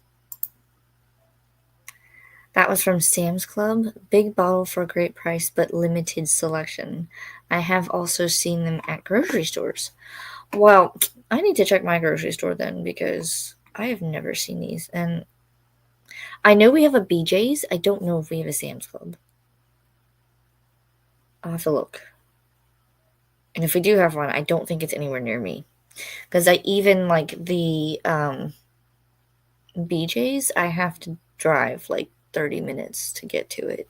that was from Sam's Club. Big bottle for a great price, but limited selection. I have also seen them at grocery stores. Well, I need to check my grocery store then because I have never seen these. And I know we have a BJ's. I don't know if we have a Sam's Club. I'll have to look. And if we do have one, I don't think it's anywhere near me. Because I even like the BJ's, I have to drive like 30 minutes to get to it,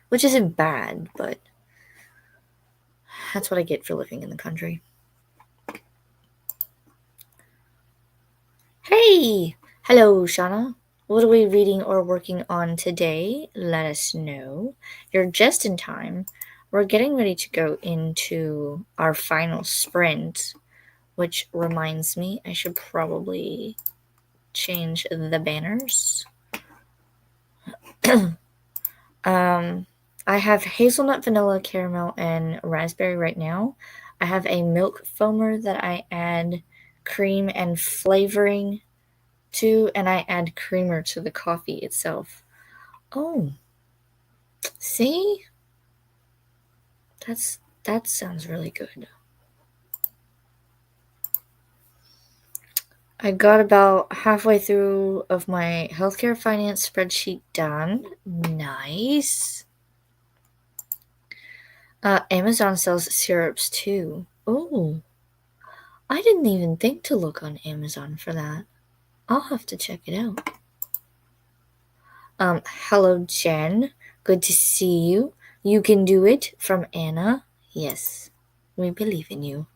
which isn't bad, but that's what I get for living in the country. Hey! Hello, Shauna. What are we reading or working on today? Let us know. You're just in time. We're getting ready to go into our final sprint, which reminds me I should probably change the banners. I have hazelnut, vanilla, caramel, and raspberry right now. I have a milk foamer that I add cream and flavoring to, and I add creamer to the coffee itself. Oh, see? That sounds really good. I got about halfway through of my healthcare finance spreadsheet done. Nice. Amazon sells syrups too. Oh, I didn't even think to look on Amazon for that. I'll have to check it out. Hello, Jen. Good to see you. You can do it from Anna. Yes, we believe in you.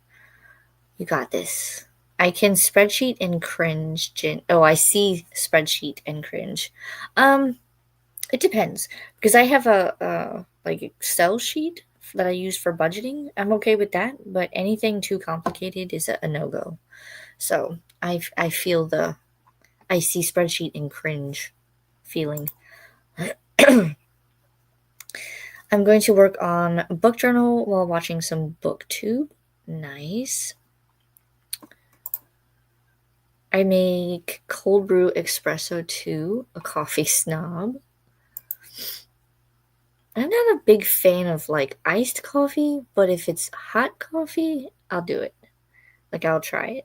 You got this. I can spreadsheet and cringe, Jen. Oh, I see spreadsheet and cringe. It depends because I have a like Excel sheet that I use for budgeting. I'm okay with that, but anything too complicated is a no go. So I feel the I see spreadsheet and cringe feeling. I'm going to work on book journal while watching some booktube. Nice. I make cold brew espresso too, a coffee snob. I'm not a big fan of like iced coffee, but if it's hot coffee, I'll do it. Like I'll try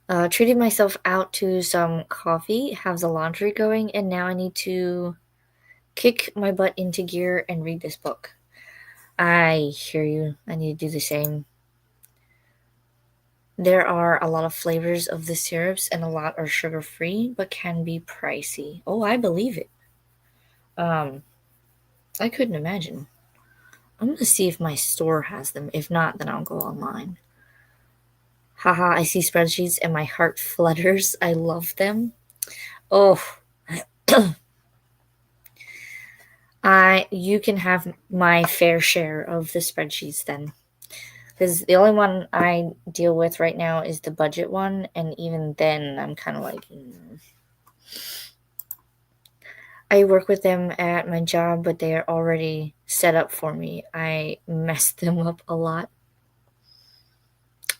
it. Treated myself out to some coffee, have the laundry going, and now I need to kick my butt into gear and read this book. I hear you. I need to do the same. There are a lot of flavors of the syrups, and a lot are sugar free, but can be pricey. Oh, I believe it. Um, I couldn't imagine. I'm gonna see if my store has them. If not, then I'll go online. Haha, I see spreadsheets and my heart flutters. I love them. Oh, you can have my fair share of the spreadsheets then. Because the only one I deal with right now is the budget one, and even then, I'm kind of like, I work with them at my job, but they are already set up for me. I mess them up a lot.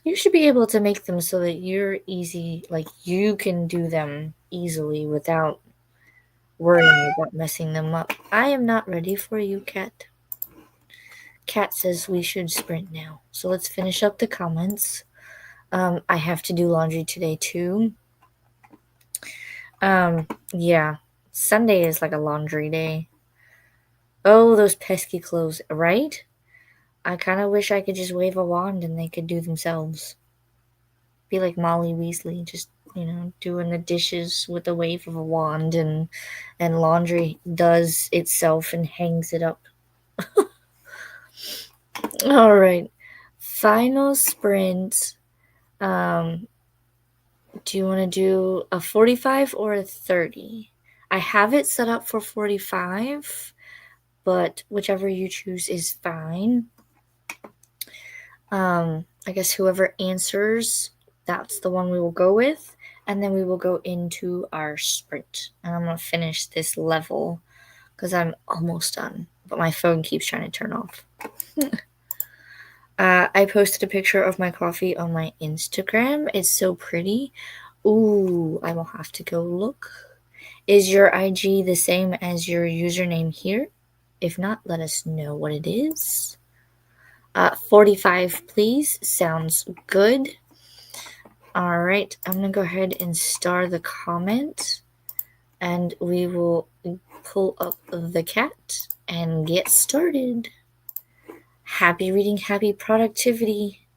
You should be able to make them so that you're easy, like you can do them easily without worrying about messing them up. I am not ready for you, Kat. Kat says we should sprint now. So let's finish up the comments. I have to do laundry today too. Yeah. Sunday is like a laundry day. Oh, those pesky clothes, right? I kind of wish I could just wave a wand and they could do themselves. Be like Molly Weasley, just, doing the dishes with a wave of a wand, and laundry does itself and hangs it up. All right. Final sprint. Do you want to do a 45 or a 30? I have it set up for 45, but whichever you choose is fine. I guess whoever answers, that's the one we will go with, and then we will go into our sprint. And I'm going to finish this level because I'm almost done, but my phone keeps trying to turn off. I posted a picture of my coffee on my Instagram. It's so pretty. Ooh, I will have to go look. Is your IG the same as your username here? If not, let us know what it is. 45, please. Sounds good. All right, I'm going to go ahead and star the comment, and we will pull up the cat and get started. Happy reading, happy productivity.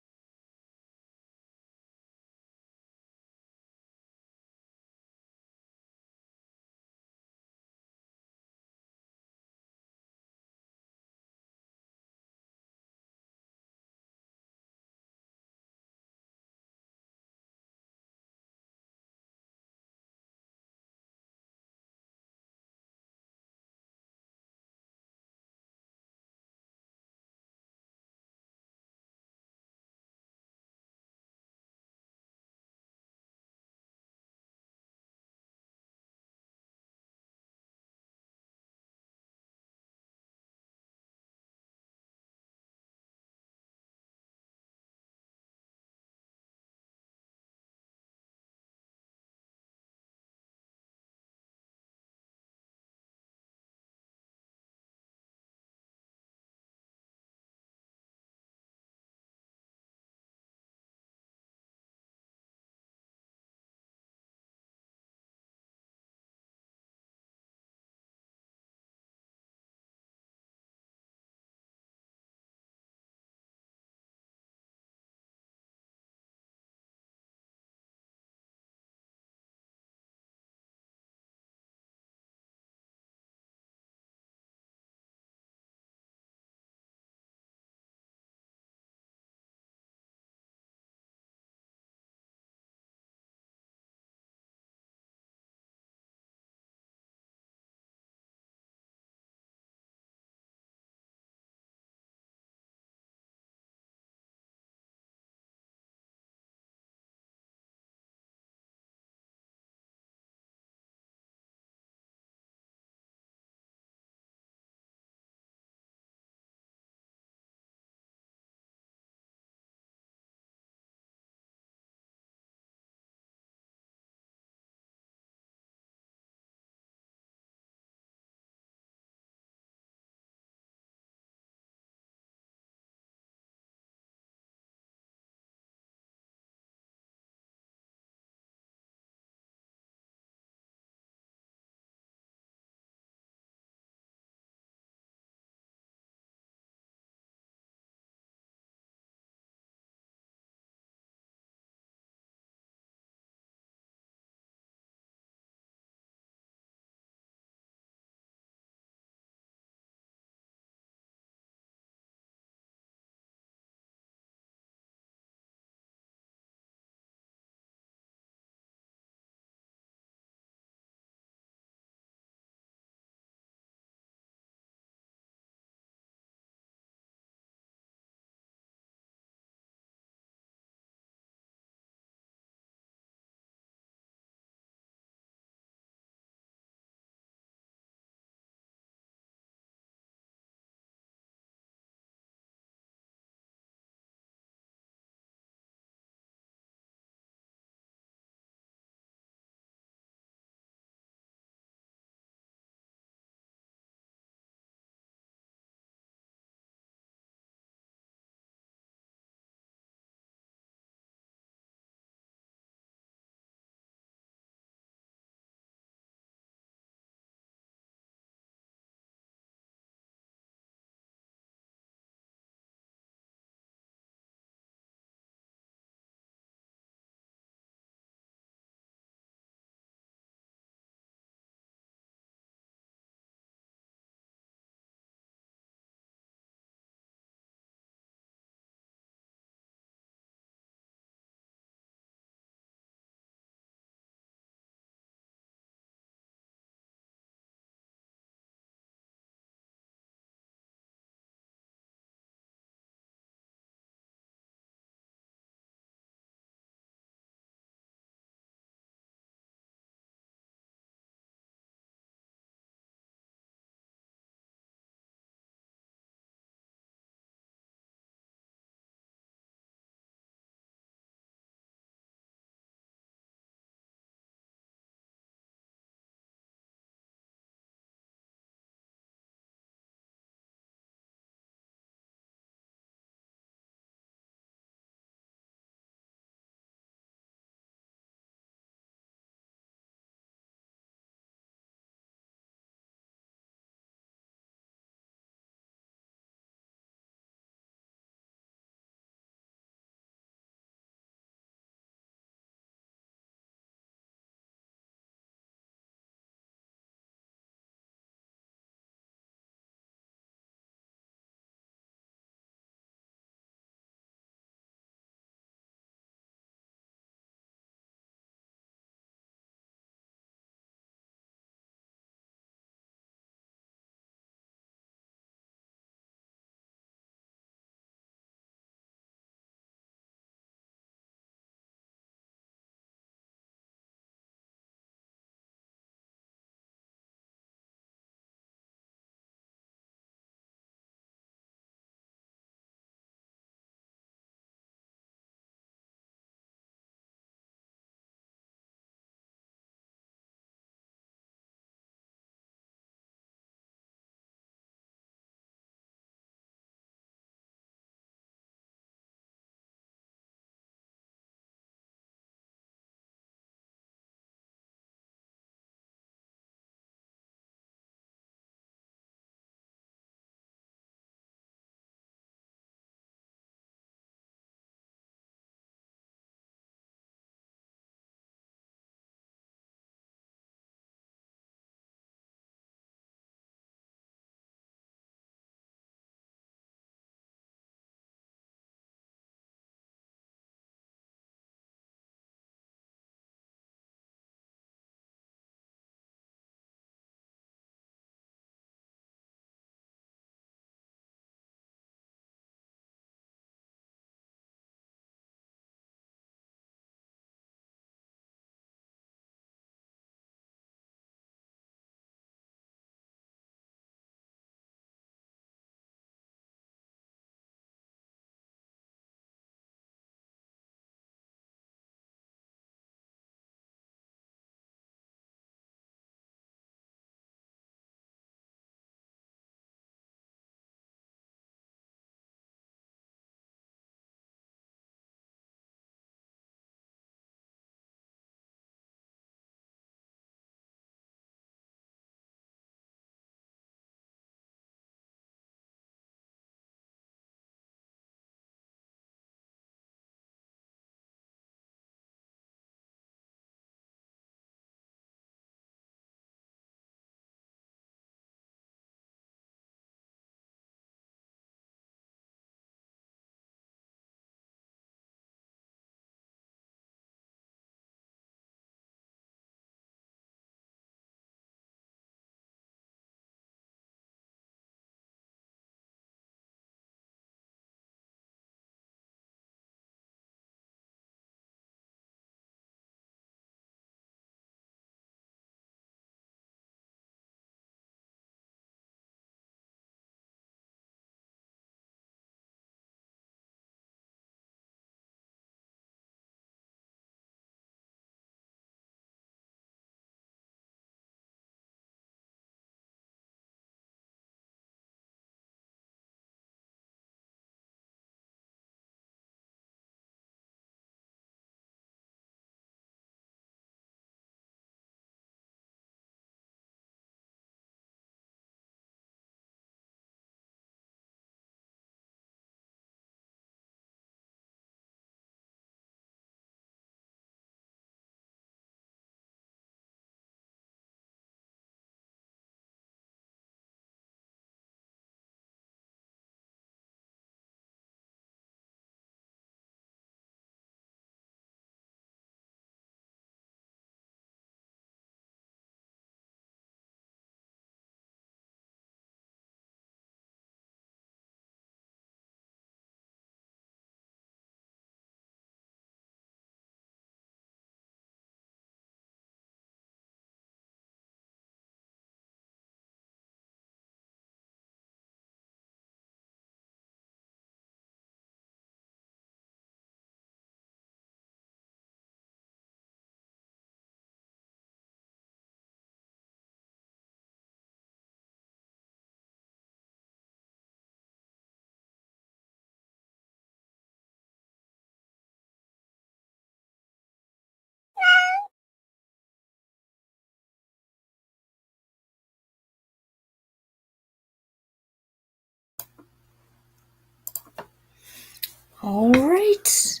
All right.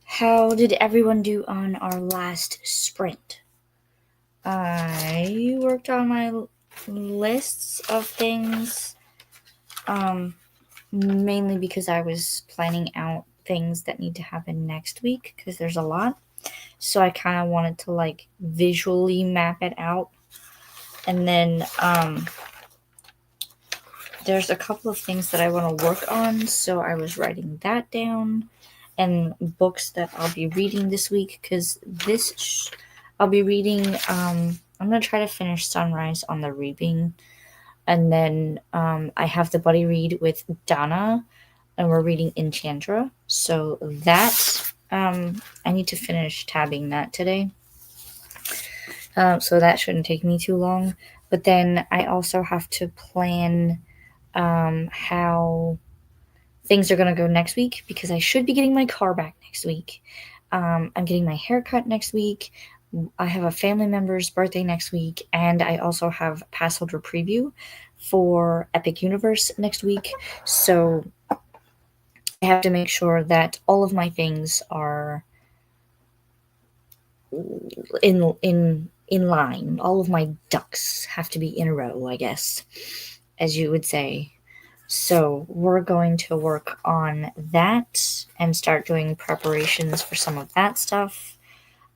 How did everyone do on our last sprint? I worked on my lists of things, mainly because I was planning out things that need to happen next week because there's a lot. So I kind of wanted to like visually map it out. And then there's a couple of things that I want to work on, so I was writing that down, and books that I'll be reading this week because I'll be reading. I'm gonna try to finish Sunrise on the Reaping, and then I have the buddy read with Donna, and we're reading Enchantra. So that I need to finish tabbing that today. So that shouldn't take me too long. But then I also have to plan how things are going to go next week because I should be getting my car back next week. I'm getting my hair cut next week. I have a family member's birthday next week, and I also have pass holder preview for Epic Universe next week. So I have to make sure that all of my things are in line. All of my ducks have to be in a row, I guess, as you would say. So we're going to work on that and start doing preparations for some of that stuff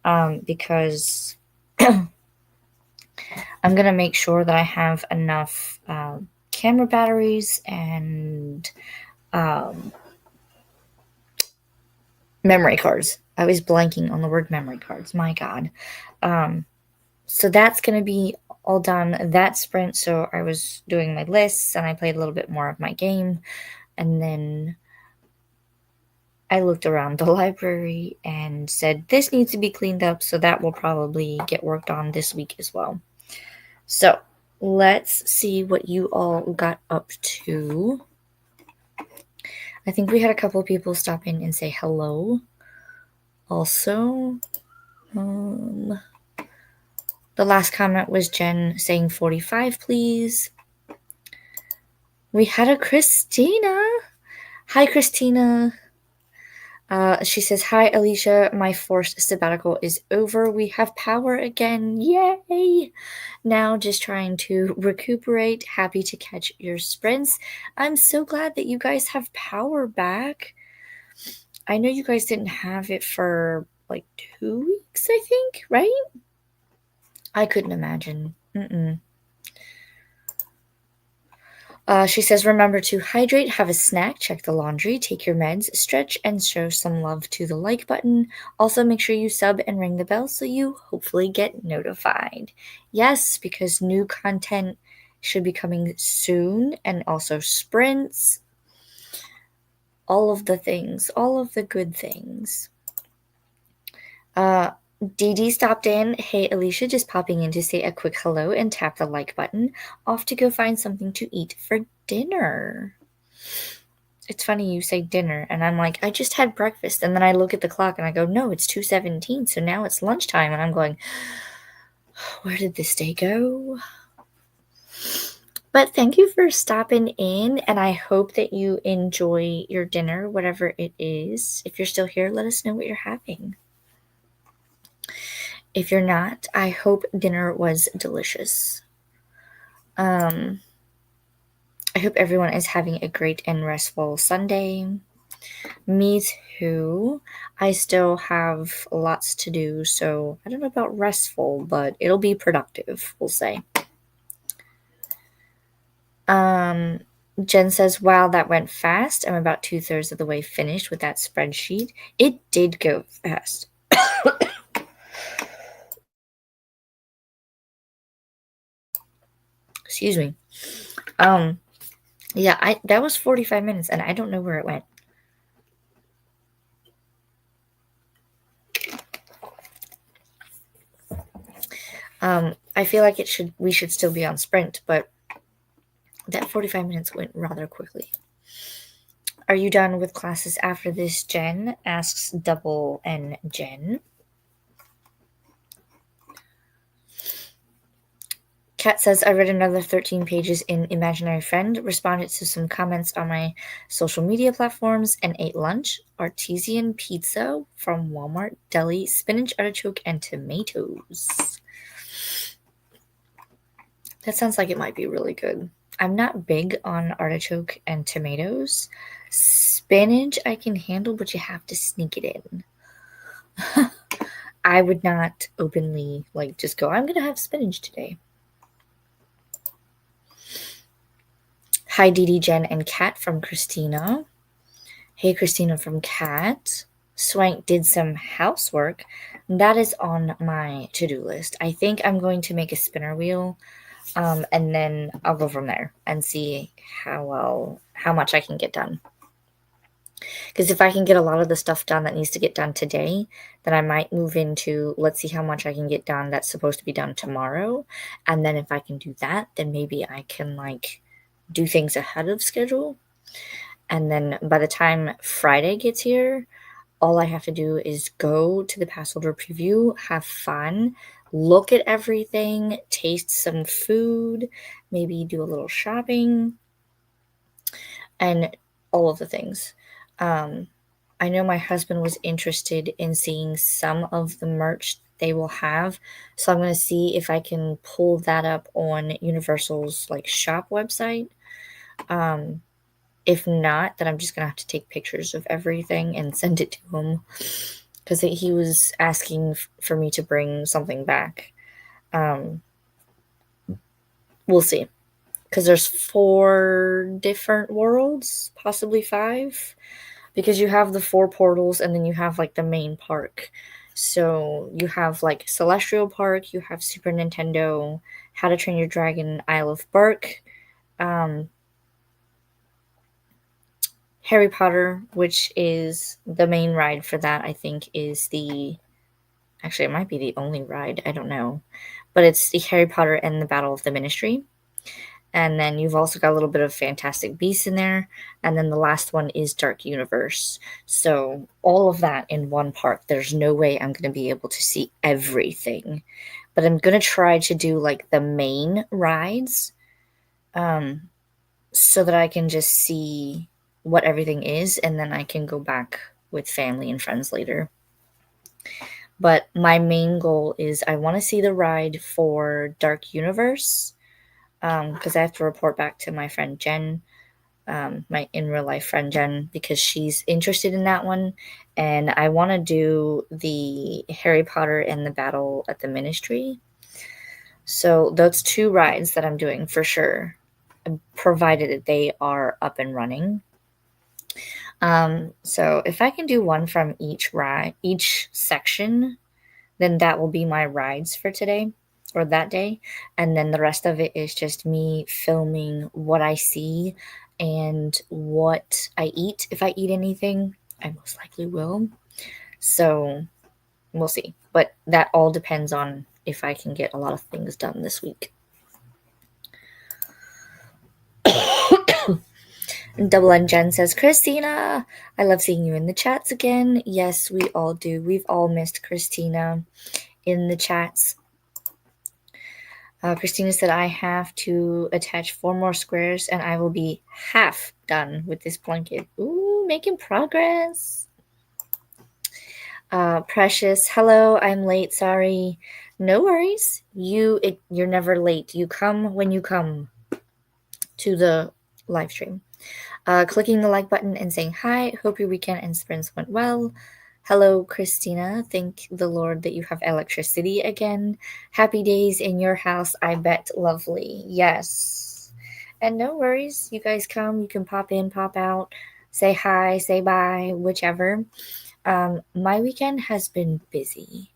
because I'm going to make sure that I have enough camera batteries and memory cards. I was blanking on the word memory cards. My God. So that's going to be all done that sprint. So I was doing my lists and I played a little bit more of my game. And then I looked around the library and said, this needs to be cleaned up. So that will probably get worked on this week as well. So let's see what you all got up to. I think we had a couple of people stop in and say hello. Also, the last comment was Jen saying 45, please. We had a Christina. Hi, Christina. She says, hi, Alicia. My forced sabbatical is over. We have power again. Yay! Now just trying to recuperate. Happy to catch your sprints. I'm so glad that you guys have power back. I know you guys didn't have it for like 2 weeks, I think, right? I couldn't imagine. She says, remember to hydrate, have a snack, check the laundry, take your meds, stretch, and show some love to the like button. Also, make sure you sub and ring the bell so you hopefully get notified. Yes, because new content should be coming soon, and also sprints. All of the things, all of the good things. Dee Dee stopped in. Hey, Alicia, just popping in to say a quick hello and tap the like button. Off to go find something to eat for dinner. It's funny you say dinner, and I'm like, I just had breakfast. And then I look at the clock and I go, no, it's 2:17, so now it's lunchtime. And I'm going, where did this day go? But thank you for stopping in, and I hope that you enjoy your dinner, whatever it is. If you're still here, let us know what you're having. If you're not, I hope dinner was delicious. I hope everyone is having a great and restful Sunday. Me too. I still have lots to do, so I don't know about restful, but it'll be productive, we'll say. Jen says, wow, that went fast. I'm about 2/3 of the way finished with that spreadsheet. It did go fast. Excuse me. Yeah, that was 45 minutes, and I don't know where it went. I feel like we should still be on sprint, but that 45 minutes went rather quickly. Are you done with classes after this, Jen? Asks Double N Jen. Kat says, I read another 13 pages in Imaginary Friend, responded to some comments on my social media platforms, and ate lunch. Artesian pizza from Walmart Deli, spinach, artichoke, and tomatoes. That sounds like it might be really good. I'm not big on artichoke and tomatoes. Spinach I can handle, but you have to sneak it in. I would not openly just go, I'm gonna have spinach today. Hi, Dee Dee, Jen, and Kat from Christina. Hey, Christina from Kat. Swank did some housework. That is on my to-do list. I think I'm going to make a spinner wheel, and then I'll go from there and see how much I can get done. Because if I can get a lot of the stuff done that needs to get done today, then I might move into, let's see how much I can get done that's supposed to be done tomorrow. And then if I can do that, then maybe I can do things ahead of schedule. And then by the time Friday gets here, all I have to do is go to the pass holder preview, have fun, look at everything, taste some food, maybe do a little shopping, and all of the things. I know my husband was interested in seeing some of the merch they will have, so I'm going to see if I can pull that up on Universal's shop website. If not, then I'm just going to have to take pictures of everything and send it to him, because he was asking for me to bring something back. We'll see, because there's 4 different worlds, possibly 5, because you have the 4 portals and then you have the main park. So you have Celestial Park, you have Super Nintendo, How to Train Your Dragon, Isle of Bark, Harry Potter, which is the main ride for that, I think is actually it might be the only ride, I don't know, but it's the Harry Potter and the Battle of the Ministry. And then you've also got a little bit of Fantastic Beasts in there. And then the last one is Dark Universe. So all of that in one park. There's no way I'm going to be able to see everything. But I'm going to try to do the main rides, so that I can just see what everything is. And then I can go back with family and friends later. But my main goal is I want to see the ride for Dark Universe, because I have to report back to my friend Jen, my in real life friend Jen, because she's interested in that one, and I want to do the Harry Potter and the Battle at the Ministry. So those 2 rides that I'm doing for sure, provided that they are up and running. So if I can do one from each section, then that will be my rides for today or that day. And then the rest of it is just me filming what I see and what I eat. If I eat anything, I most likely will. So we'll see. But that all depends on if I can get a lot of things done this week. Double N Jen says, Christina, I love seeing you in the chats again. Yes, we all do. We've all missed Christina in the chats. Christina said, I have to attach 4 more squares and I will be half done with this blanket. Ooh, making progress. Precious, hello, I'm late, sorry. No worries. You're never late. You come when you come to the live stream. Clicking the like button and saying hi. Hope your weekend and sprints went well. Hello, Christina. Thank the Lord that you have electricity again. Happy days in your house, I bet. Lovely. Yes. And no worries. You guys come. You can pop in, pop out, say hi, say bye, whichever. My weekend has been busy.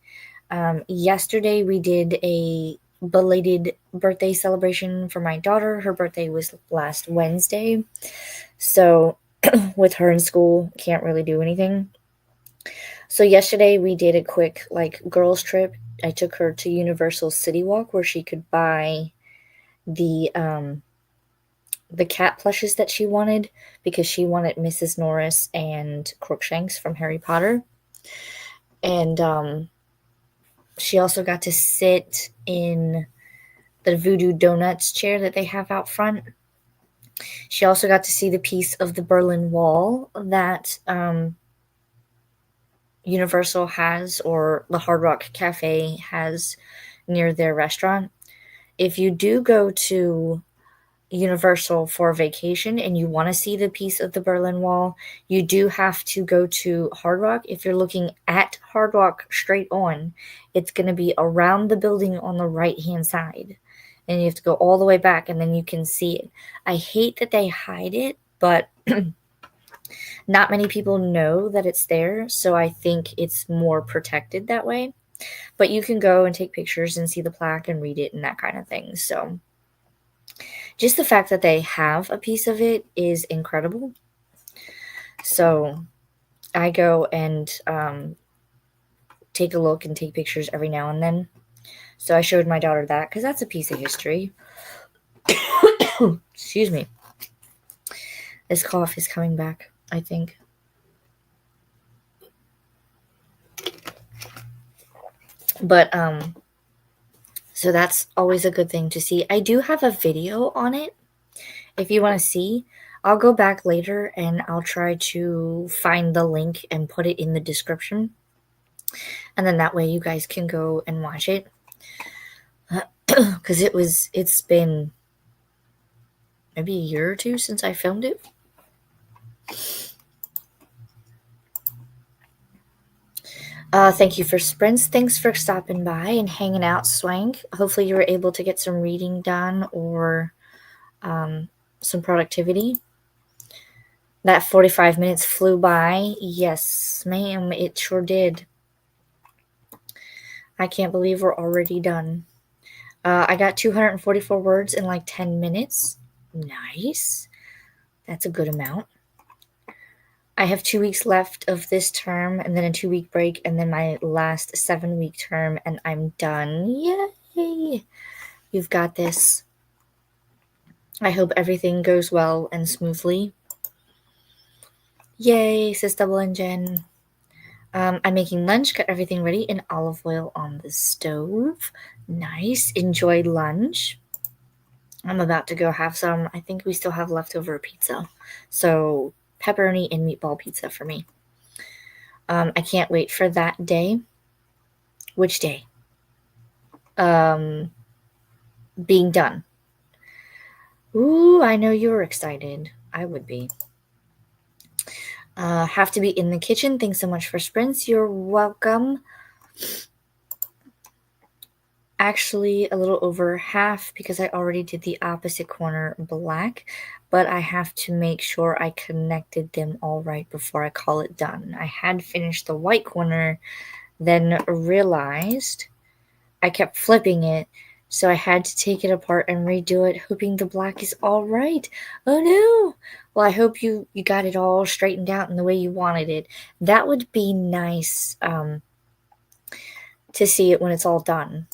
Yesterday we did a belated birthday celebration for my daughter. Her birthday was last Wednesday. So with her in school, can't really do anything. So yesterday we did a quick girls trip. I took her to Universal City Walk where she could buy the cat plushes that she wanted, because she wanted Mrs. Norris and Crookshanks from Harry Potter. And she also got to sit in the Voodoo Donuts chair that they have out front. She also got to see the piece of the Berlin Wall that Universal has, or the Hard Rock Cafe has near their restaurant. If you do go to Universal for vacation and you want to see the piece of the Berlin Wall, you do have to go to Hard Rock. If you're looking at Hard Rock straight on, it's going to be around the building on the right-hand side. And you have to go all the way back and then you can see it. I hate that they hide it, but not many people know that it's there, so I think it's more protected that way. But you can go and take pictures and see the plaque and read it and that kind of thing. So just the fact that they have a piece of it is incredible. So I go and take a look and take pictures every now and then. So I showed my daughter that because that's a piece of history. Excuse me. This cough is coming back, I think. But so that's always a good thing to see. I do have a video on it. If you want to see, I'll go back later and I'll try to find the link and put it in the description. And then that way you guys can go and watch it. Because it's been maybe a year or two since I filmed it. Thank you for Sprints. Thanks for stopping by and hanging out, Swank. Hopefully you were able to get some reading done or some productivity. That 45 minutes flew by. Yes, ma'am, it sure did. I can't believe we're already done. I got 244 words in like 10 minutes. Nice. That's a good amount. I have 2 weeks left of this term and then a 2-week break and then my last 7-week term and I'm done. Yay! You've got this. I hope everything goes well and smoothly. Yay, says Double Engine. I'm making lunch, got everything ready in olive oil on the stove. Nice. Enjoy lunch. I'm about to go have some. I think we still have leftover pizza. So pepperoni and meatball pizza for me. I can't wait for that day. Which day? Being done. Ooh, I know you're excited. I would be. Have to be in the kitchen. Thanks so much for Sprints. You're welcome. Actually, a little over half because I already did the opposite corner black, but I have to make sure I connected them all right before I call it done. I had finished the white corner, then realized I kept flipping it, so I had to take it apart and redo it, hoping the black is all right. Oh no! Well, I hope you got it all straightened out in the way you wanted it. That would be nice to see it when it's all done.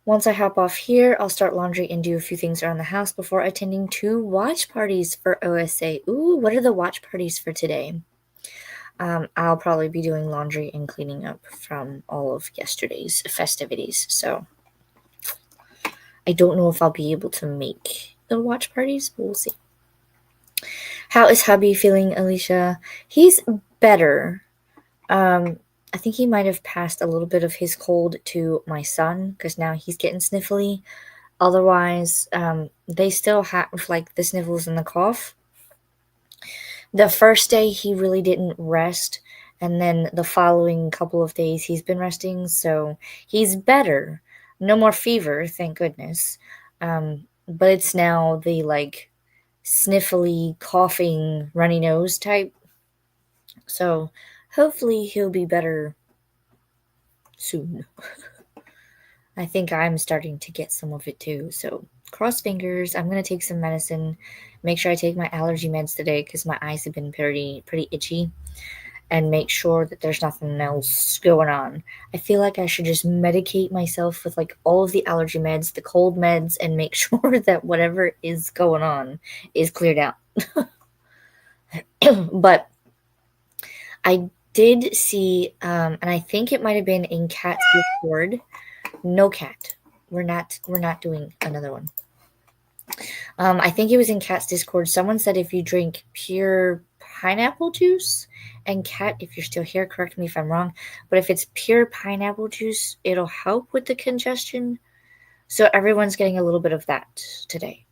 Once I hop off here, I'll start laundry and do a few things around the house before attending 2 watch parties for OSA. Ooh, what are the watch parties for today? I'll probably be doing laundry and cleaning up from all of yesterday's festivities, so I don't know if I'll be able to make the watch parties, but we'll see. How is hubby feeling, Alicia? He's better. I think he might have passed a little bit of his cold to my son because now he's getting sniffly. Otherwise, they still have like the sniffles and the cough. The first day he really didn't rest, and then the following couple of days he's been resting, so he's better. No more fever, thank goodness. But it's now the like sniffly, coughing, runny nose type. So hopefully he'll be better soon. I think I'm starting to get some of it too, so cross fingers. I'm going to take some medicine, make sure I take my allergy meds today because my eyes have been pretty itchy, and make sure that there's nothing else going on. I feel like I should just medicate myself with like all of the allergy meds, the cold meds, and make sure that whatever is going on is cleared out. But I did see, and I think it might have been in Cat's Discord, No Cat. we're not doing another one. I think it was in Kat's Discord. Someone said if you drink pure pineapple juice, and Kat, if you're still here, correct me if I'm wrong, but if it's pure pineapple juice, it'll help with the congestion. So everyone's getting a little bit of that today.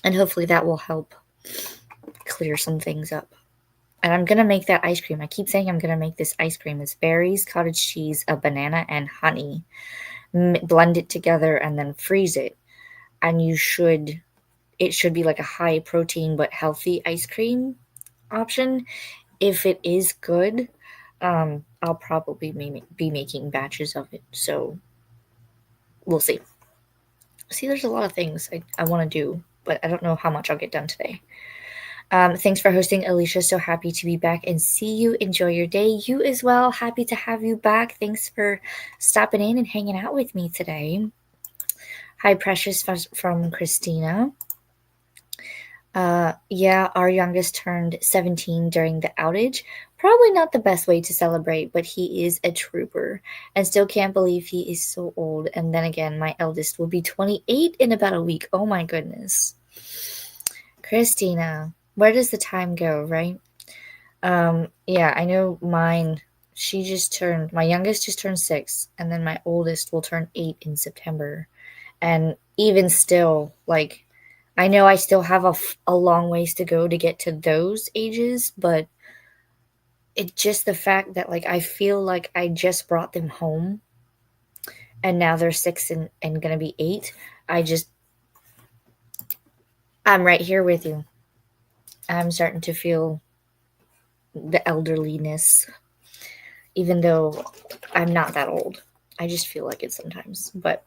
And hopefully that will help clear some things up. And I'm going to make that ice cream. I keep saying I'm going to make this ice cream. It's berries, cottage cheese, a banana, and honey. Blend it together and then freeze it. And it should be like a high protein but healthy ice cream option. If it is good, I'll probably be making batches of it. So we'll see. See, there's a lot of things I want to do, but I don't know how much I'll get done today. Thanks for hosting, Alicia. So happy to be back and see you. Enjoy your day. You as well. Happy to have you back. Thanks for stopping in and hanging out with me today. Hi, Precious from Christina. Yeah, our youngest turned 17 during the outage. Probably not the best way to celebrate, but he is a trooper and still can't believe he is so old. And then again, my eldest will be 28 in about a week. Oh my goodness. Christina, where does the time go, right? Yeah, I know mine. My youngest just turned 6, and then my oldest will turn 8 in September. And even still, like, I know I still have a long ways to go to get to those ages, but it's just the fact that, like, I feel like I just brought them home and now they're 6 and gonna be 8. I'm right here with you. I'm starting to feel the elderliness, even though I'm not that old. I just feel like it sometimes. But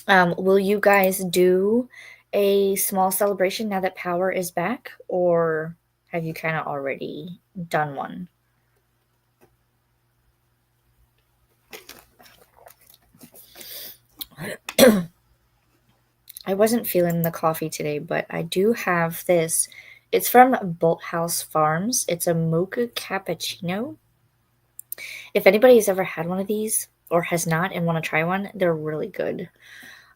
will you guys do a small celebration now that power is back, or have you kind of already done one? I wasn't feeling the coffee today, but I do have this. It's from Bolthouse Farms. It's a mocha cappuccino. If anybody has ever had one of these or has not and want to try one, they're really good.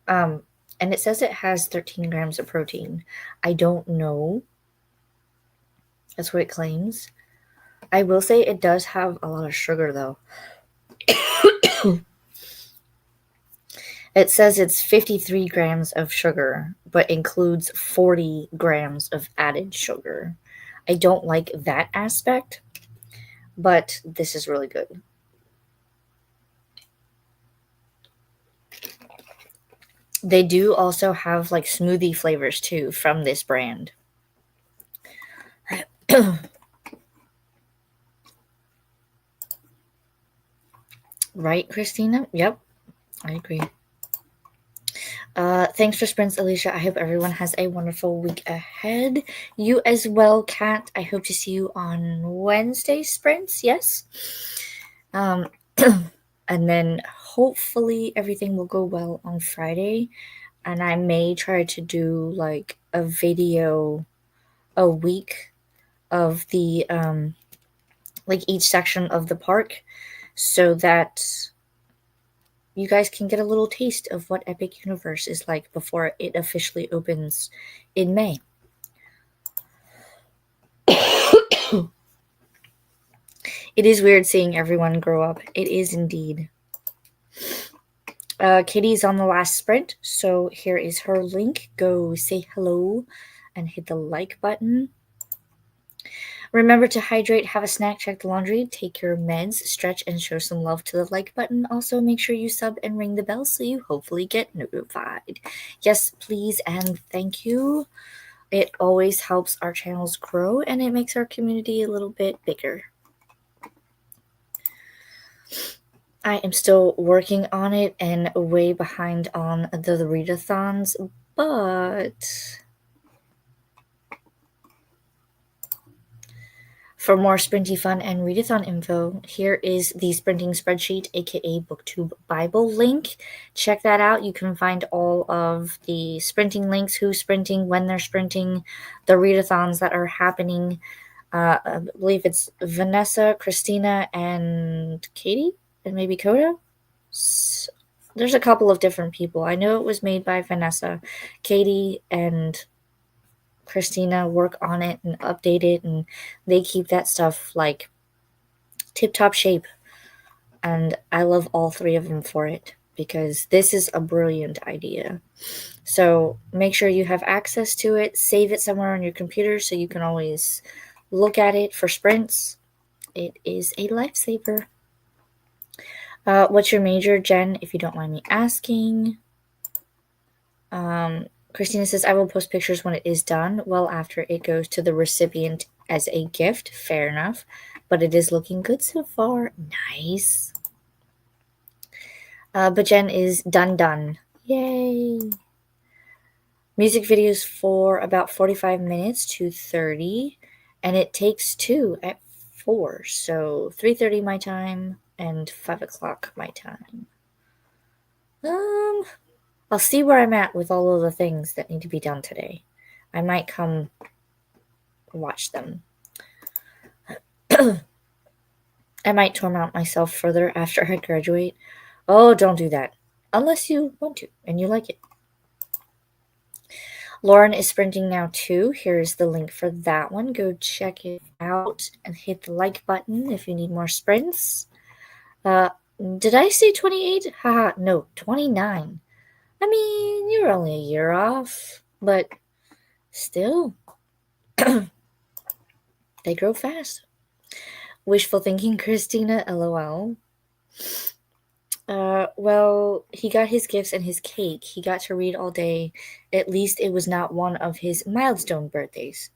And it says it has 13 grams of protein. I don't know. That's what it claims. I will say it does have a lot of sugar, though. It says it's 53 grams of sugar, but includes 40 grams of added sugar. I don't like that aspect, but this is really good. They do also have like smoothie flavors too from this brand. Right, Christina? Yep, I agree. Thanks for sprints, Alicia. I hope everyone has a wonderful week ahead. You as well, Kat. I hope to see you on Wednesday sprints. Yes. And then hopefully everything will go well on Friday. And I may try to do like a video a week of the like each section of the park, so that you guys can get a little taste of what Epic Universe is like before it officially opens in May. It is weird seeing everyone grow up. It is indeed. Kitty's on the last sprint, so here is her link. Go say hello and hit the like button. Remember to hydrate, have a snack, check the laundry, take your meds, stretch, and show some love to the like button. Also, make sure you sub and ring the bell so you hopefully get notified. Yes, please, and thank you. It always helps our channels grow, and it makes our community a little bit bigger. I am still working on it and way behind on the readathons, but for more Sprinty fun and readathon info, here is the sprinting spreadsheet, aka BookTube Bible link. Check that out. You can find all of the sprinting links, who's sprinting, when they're sprinting, the readathons that are happening. I believe it's Vanessa, Christina, and Katie. and maybe Coda. There's a couple of different people. I know it was made by Vanessa. Katie and Christina work on it and update it, and they keep that stuff like tip-top shape. And I love all three of them for it because this is a brilliant idea. So make sure you have access to it. Save it somewhere on your computer so you can always look at it for sprints. It is a lifesaver. What's your major, Jen, if you don't mind me asking? Christina says, I will post pictures when it is done, well after it goes to the recipient as a gift. Fair enough. But it is looking good so far. Nice. But Jen is done. Yay. Music videos for about 45 minutes to 30. And it takes 2 at 4. So 3:30 my time and 5 o'clock my time. I'll see where I'm at with all of the things that need to be done today. I might come watch them. I might torment myself further after I graduate. Oh, don't do that. Unless you want to and you like it. Lauren is sprinting now too. Here's the link for that one. Go check it out and hit the like button if you need more sprints. Did I say 28? Haha, no, 29. I mean, you're only a year off, but still, they grow fast. Wishful thinking, Christina, LOL. Well, he got his gifts and his cake. He got to read all day. At least it was not one of his milestone birthdays.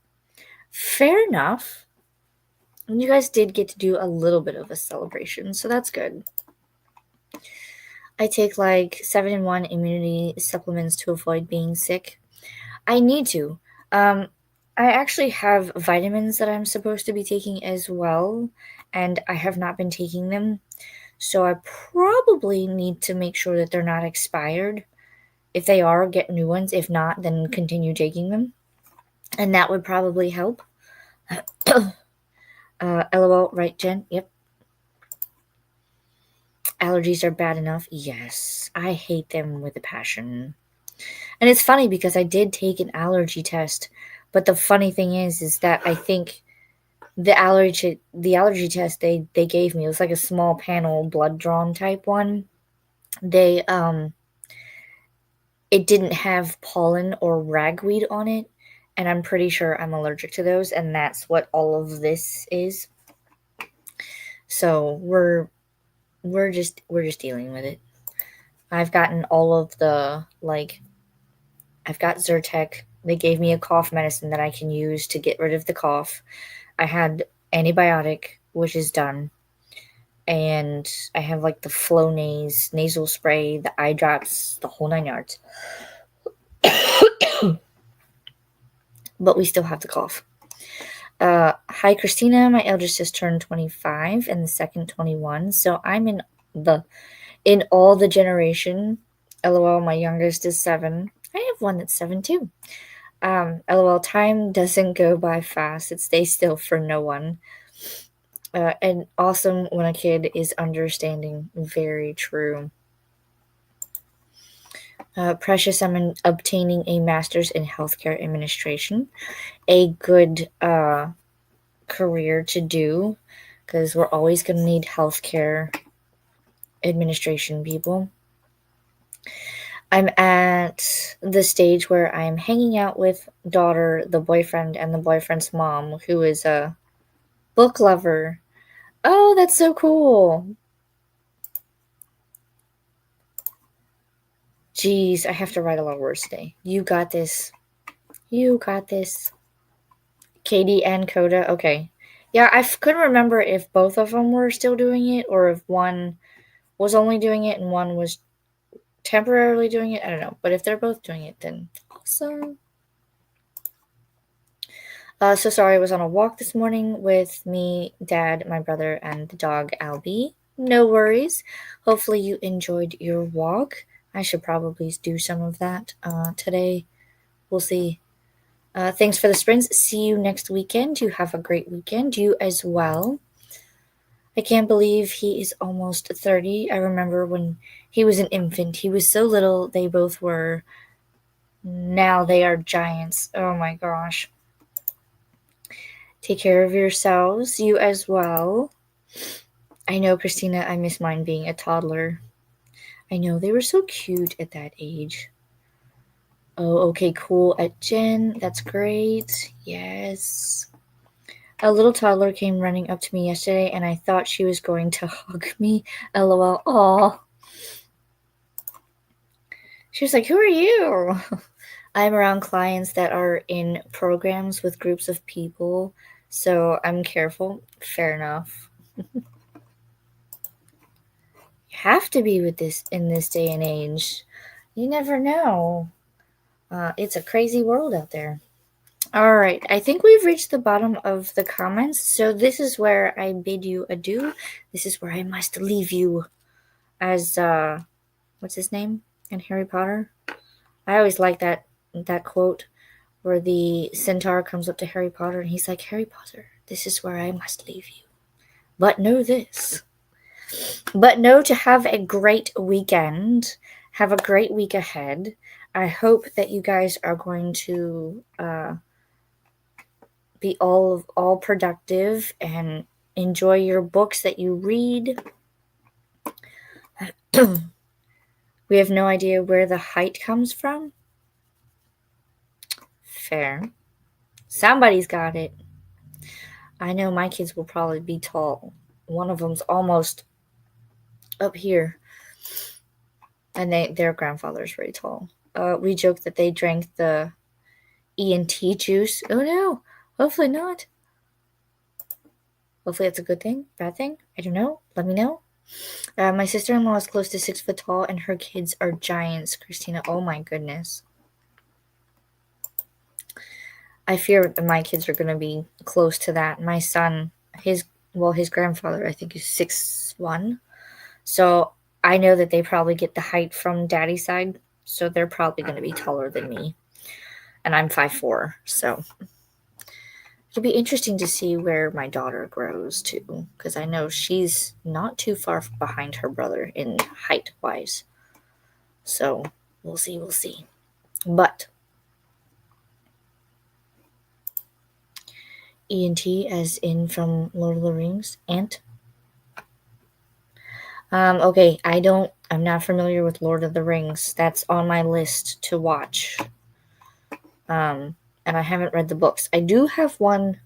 Fair enough. And you guys did get to do a little bit of a celebration, so that's good. I take like 7-in-1 immunity supplements to avoid being sick. I need to. I actually have vitamins that I'm supposed to be taking as well, and I have not been taking them. So I probably need to make sure that they're not expired. If they are, get new ones. If not, then continue taking them. And that would probably help. LOL, right, Jen? Yep. Allergies are bad enough. Yes, I hate them with a passion. And it's funny because I did take an allergy test, but the funny thing is that I think the allergy test they gave me, it was like a small panel blood drawn type one. They it didn't have pollen or ragweed on it, and I'm pretty sure I'm allergic to those, and that's what all of this is. So we're just dealing with it. I've gotten all of the I've got Zyrtec. They gave me a cough medicine that I can use to get rid of the cough. I had antibiotic, which is done. And I have like the Flonase nasal spray, the eye drops, the whole 9 yards. But we still have the cough. Hi, Christina. My eldest just turned 25 and the second 21. So I'm in all the generation. LOL, my youngest is 7. I have one that's 7 too. LOL, time doesn't go by fast. It stays still for no one. And awesome when a kid is understanding. Very true. Precious, I'm obtaining a master's in healthcare administration. A good career to do because we're always going to need healthcare administration people. I'm at the stage where I'm hanging out with daughter, the boyfriend, and the boyfriend's mom, who is a book lover. Oh, that's so cool. Jeez, I have to write a lot of words today. You got this. You got this. Katie and Coda. Okay. Yeah, I couldn't remember if both of them were still doing it or if one was only doing it and one was temporarily doing it. I don't know. But if they're both doing it, then awesome. So sorry, I was on a walk this morning with me, Dad, my brother, and the dog, Albie. No worries. Hopefully you enjoyed your walk. I should probably do some of that today. We'll see. Thanks for the sprints. See you next weekend. You have a great weekend. You as well. I can't believe he is almost 30. I remember when he was an infant. He was so little, they both were. Now they are giants. Oh my gosh. Take care of yourselves, you as well. I know, Christina, I miss mine being a toddler. I know, they were so cute at that age. Oh, okay, cool. At Jen, that's great. Yes. A little toddler came running up to me yesterday, and I thought she was going to hug me. LOL. Aw. She was like, "Who are you?" I'm around clients that are in programs with groups of people, so I'm careful. Fair enough. You have to be with this in this day and age. You never know. It's a crazy world out there. All right, I think we've reached the bottom of the comments, so this is where I bid you adieu. This is where I must leave you as what's his name in Harry Potter? I always like that quote where the centaur comes up to Harry Potter and he's like, "Harry Potter, this is where I must leave you. But know this. But know to have a great weekend. Have a great week ahead. I hope that you guys are going to be all productive and enjoy your books that you read. We have no idea where the height comes from. Fair. Somebody's got it. I know my kids will probably be tall. One of them's almost up here, and their grandfather's very tall. We joked that they drank the ENT juice. Oh no, hopefully not. Hopefully that's a good thing, bad thing. I don't know. Let me know. My sister-in-law is close to 6 foot tall, and her kids are giants. Christina, oh my goodness. I fear that my kids are going to be close to that. My son, his grandfather, I think is 6'1". So I know that they probably get the height from daddy's side, so they're probably going to be taller than me. And I'm 5'4", so it'll be interesting to see where my daughter grows too, because I know she's not too far behind her brother in height-wise. So we'll see. But ENT, as in from Lord of the Rings, Ant. Okay, I'm not familiar with Lord of the Rings. That's on my list to watch. And I haven't read the books. I do have one.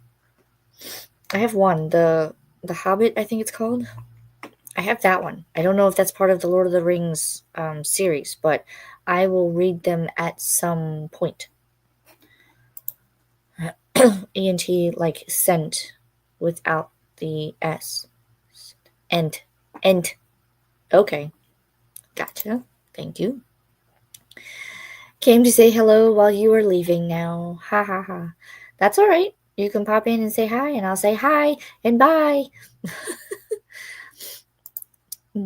I have one, the Hobbit, I think it's called. I have that one. I don't know if that's part of the Lord of the Rings series, but I will read them at some point. ENT, like scent, without the S. Ent. Okay. Gotcha. Thank you. Came to say hello while you were leaving now. Ha ha ha. That's all right. You can pop in and say hi, and I'll say hi and bye.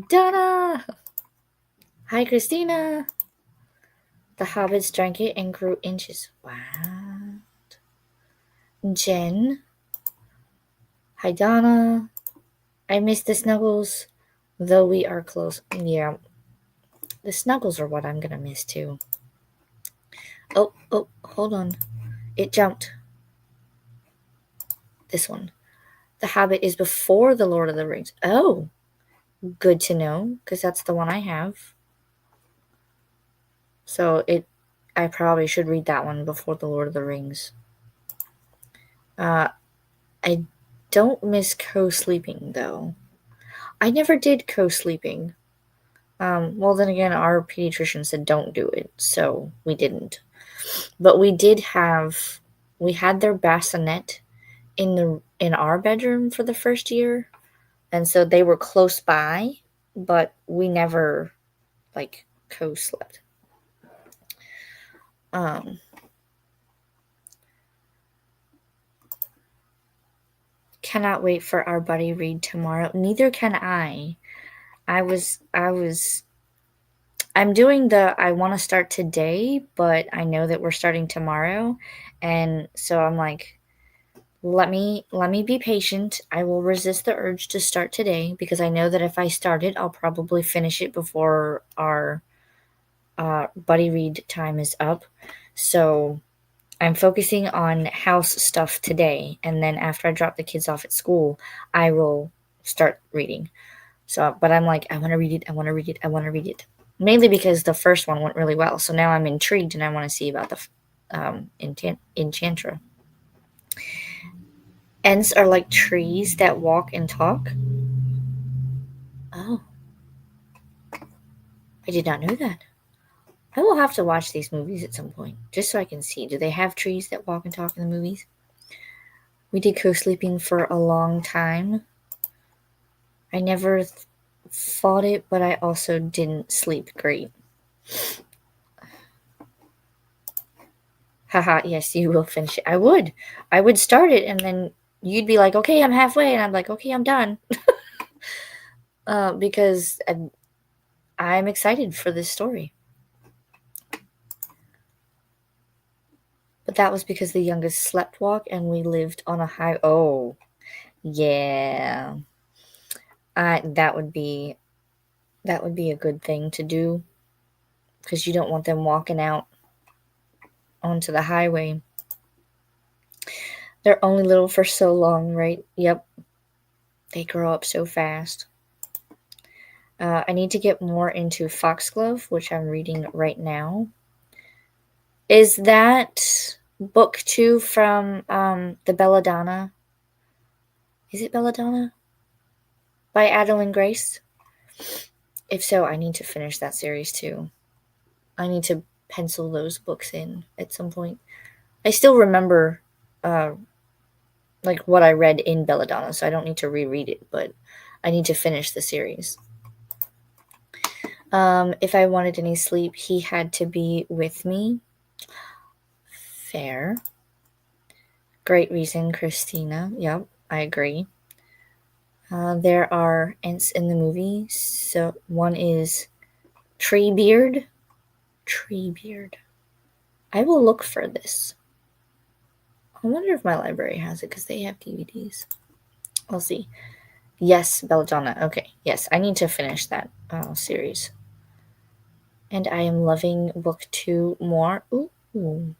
Donna! Hi, Christina! The hobbits drank it and grew inches. Wow. Jen? Hi, Donna. I miss the snuggles, though we are close. Yeah. The snuggles are what I'm gonna miss, too. Oh, hold on. It jumped. This one. The Hobbit is before The Lord of the Rings. Oh, good to know, because that's the one I have. So I probably should read that one before The Lord of the Rings. I don't miss co-sleeping, though. I never did co-sleeping. Well, then again, our pediatrician said don't do it, so we didn't. But we had their bassinet in our bedroom for the first year, and so they were close by, but we never, like, co-slept. Cannot wait for our buddy read tomorrow. Neither can I. I'm doing I want to start today, but I know that we're starting tomorrow. And so I'm like, let me be patient. I will resist the urge to start today because I know that if I start it, I'll probably finish it before our buddy read time is up. So I'm focusing on house stuff today, and then after I drop the kids off at school, I will start reading. So, but I'm like, I want to read it. I want to read it. I want to read it. Mainly because the first one went really well. So now I'm intrigued and I want to see about the Enchantra. Ents are like trees that walk and talk. Oh, I did not know that. I will have to watch these movies at some point just so I can see. Do they have trees that walk and talk in the movies? We did co-sleeping for a long time. I never fought it, but I also didn't sleep great. Haha, yes, you will finish it. I would start it, and then you'd be like, okay, I'm halfway, and I'm like, okay, I'm done. Because I'm excited for this story. But that was because the youngest slept walk, and we lived on a high. Oh, yeah. That would be a good thing to do because you don't want them walking out onto the highway. They're only little for so long, right? Yep. They grow up so fast. I need to get more into Foxglove, which I'm reading right now. Is that book 2 from the Belladonna? Is it Belladonna? By Adeline Grace? If so, I need to finish that series too. I need to pencil those books in at some point. I still remember like what I read in Belladonna, so I don't need to reread it, but I need to finish the series. If I wanted any sleep, he had to be with me. Fair. Great reason, Christina. Yep, I agree. There are ents in the movie. So one is Treebeard. Treebeard. I will look for this. I wonder if my library has it because they have DVDs. I'll see. Yes, Belladonna. Okay, yes, I need to finish that series. And I am loving book 2 more. Ooh.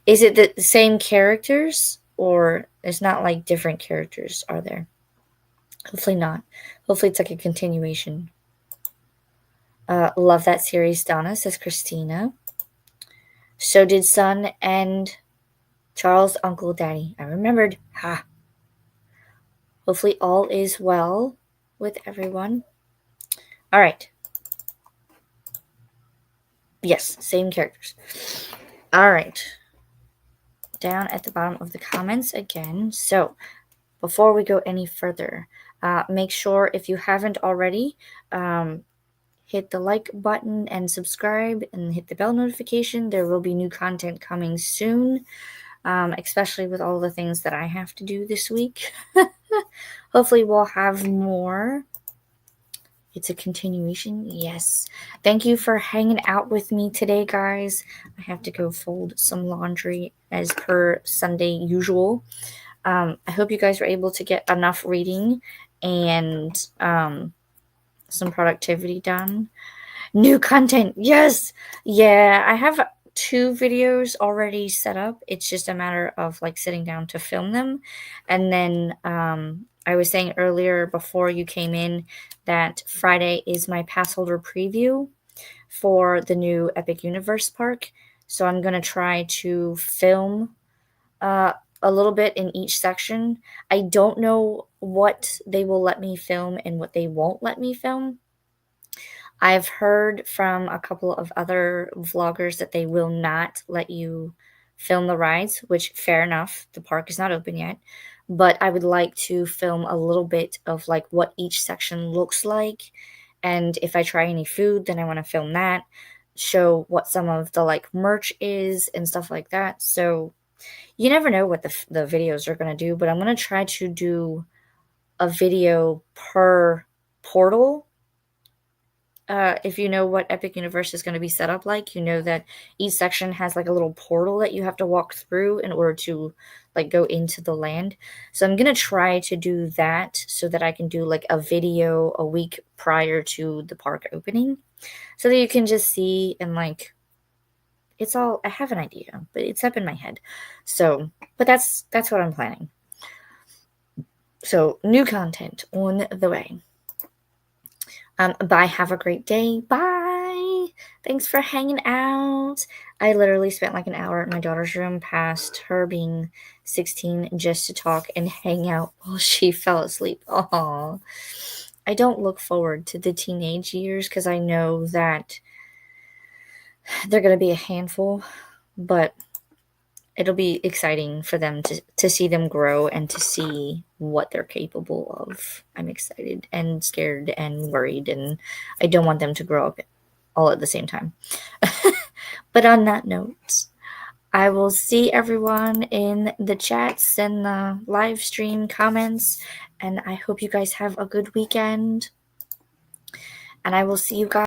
Is it the same characters or it's not like different characters, are there? Hopefully not. Hopefully it's like a continuation. Love that series, Donna, says Christina. So did Son and Charles' Uncle Daddy. I remembered. Ha. Hopefully all is well with everyone. All right. Yes, same characters. All right. Down at the bottom of the comments again. So before we go any further, make sure if you haven't already, hit the like button and subscribe and hit the bell notification. There will be new content coming soon, especially with all the things that I have to do this week. Hopefully we'll have more. It's a continuation. Yes. Thank you for hanging out with me today, guys. I have to go fold some laundry as per Sunday usual. I hope you guys were able to get enough reading and some productivity done. New content. Yes. Yeah, I have 2 videos already set up. It's just a matter of like sitting down to film them. And then I was saying earlier before you came in that Friday is my pass holder preview for the new Epic Universe Park. So I'm going to try to film a little bit in each section. I don't know what they will let me film and what they won't let me film. I've heard from a couple of other vloggers that they will not let you film the rides, which fair enough. The park is not open yet. But I would like to film a little bit of like what each section looks like. And if I try any food, then I want to film that. Show what some of the like merch is and stuff like that. So you never know what the videos are going to do, but I'm going to try to do a video per portal if you know what Epic Universe is going to be set up like, you know that each section has like a little portal that you have to walk through in order to like go into the land. So I'm going to try to do that so that I can do like a video a week prior to the park opening so that you can just see and like it's all I have an idea, but it's up in my head. So, but that's what I'm planning. So, new content on the way. Bye. Have a great day. Bye. Thanks for hanging out. I literally spent like an hour at my daughter's room past her being 16 just to talk and hang out while she fell asleep. Aww. I don't look forward to the teenage years because I know that they're going to be a handful, but it'll be exciting for them to see them grow and to see what they're capable of. I'm excited and scared and worried, and I don't want them to grow up all at the same time. But on that note, I will see everyone in the chats and the live stream comments, and I hope you guys have a good weekend. And I will see you guys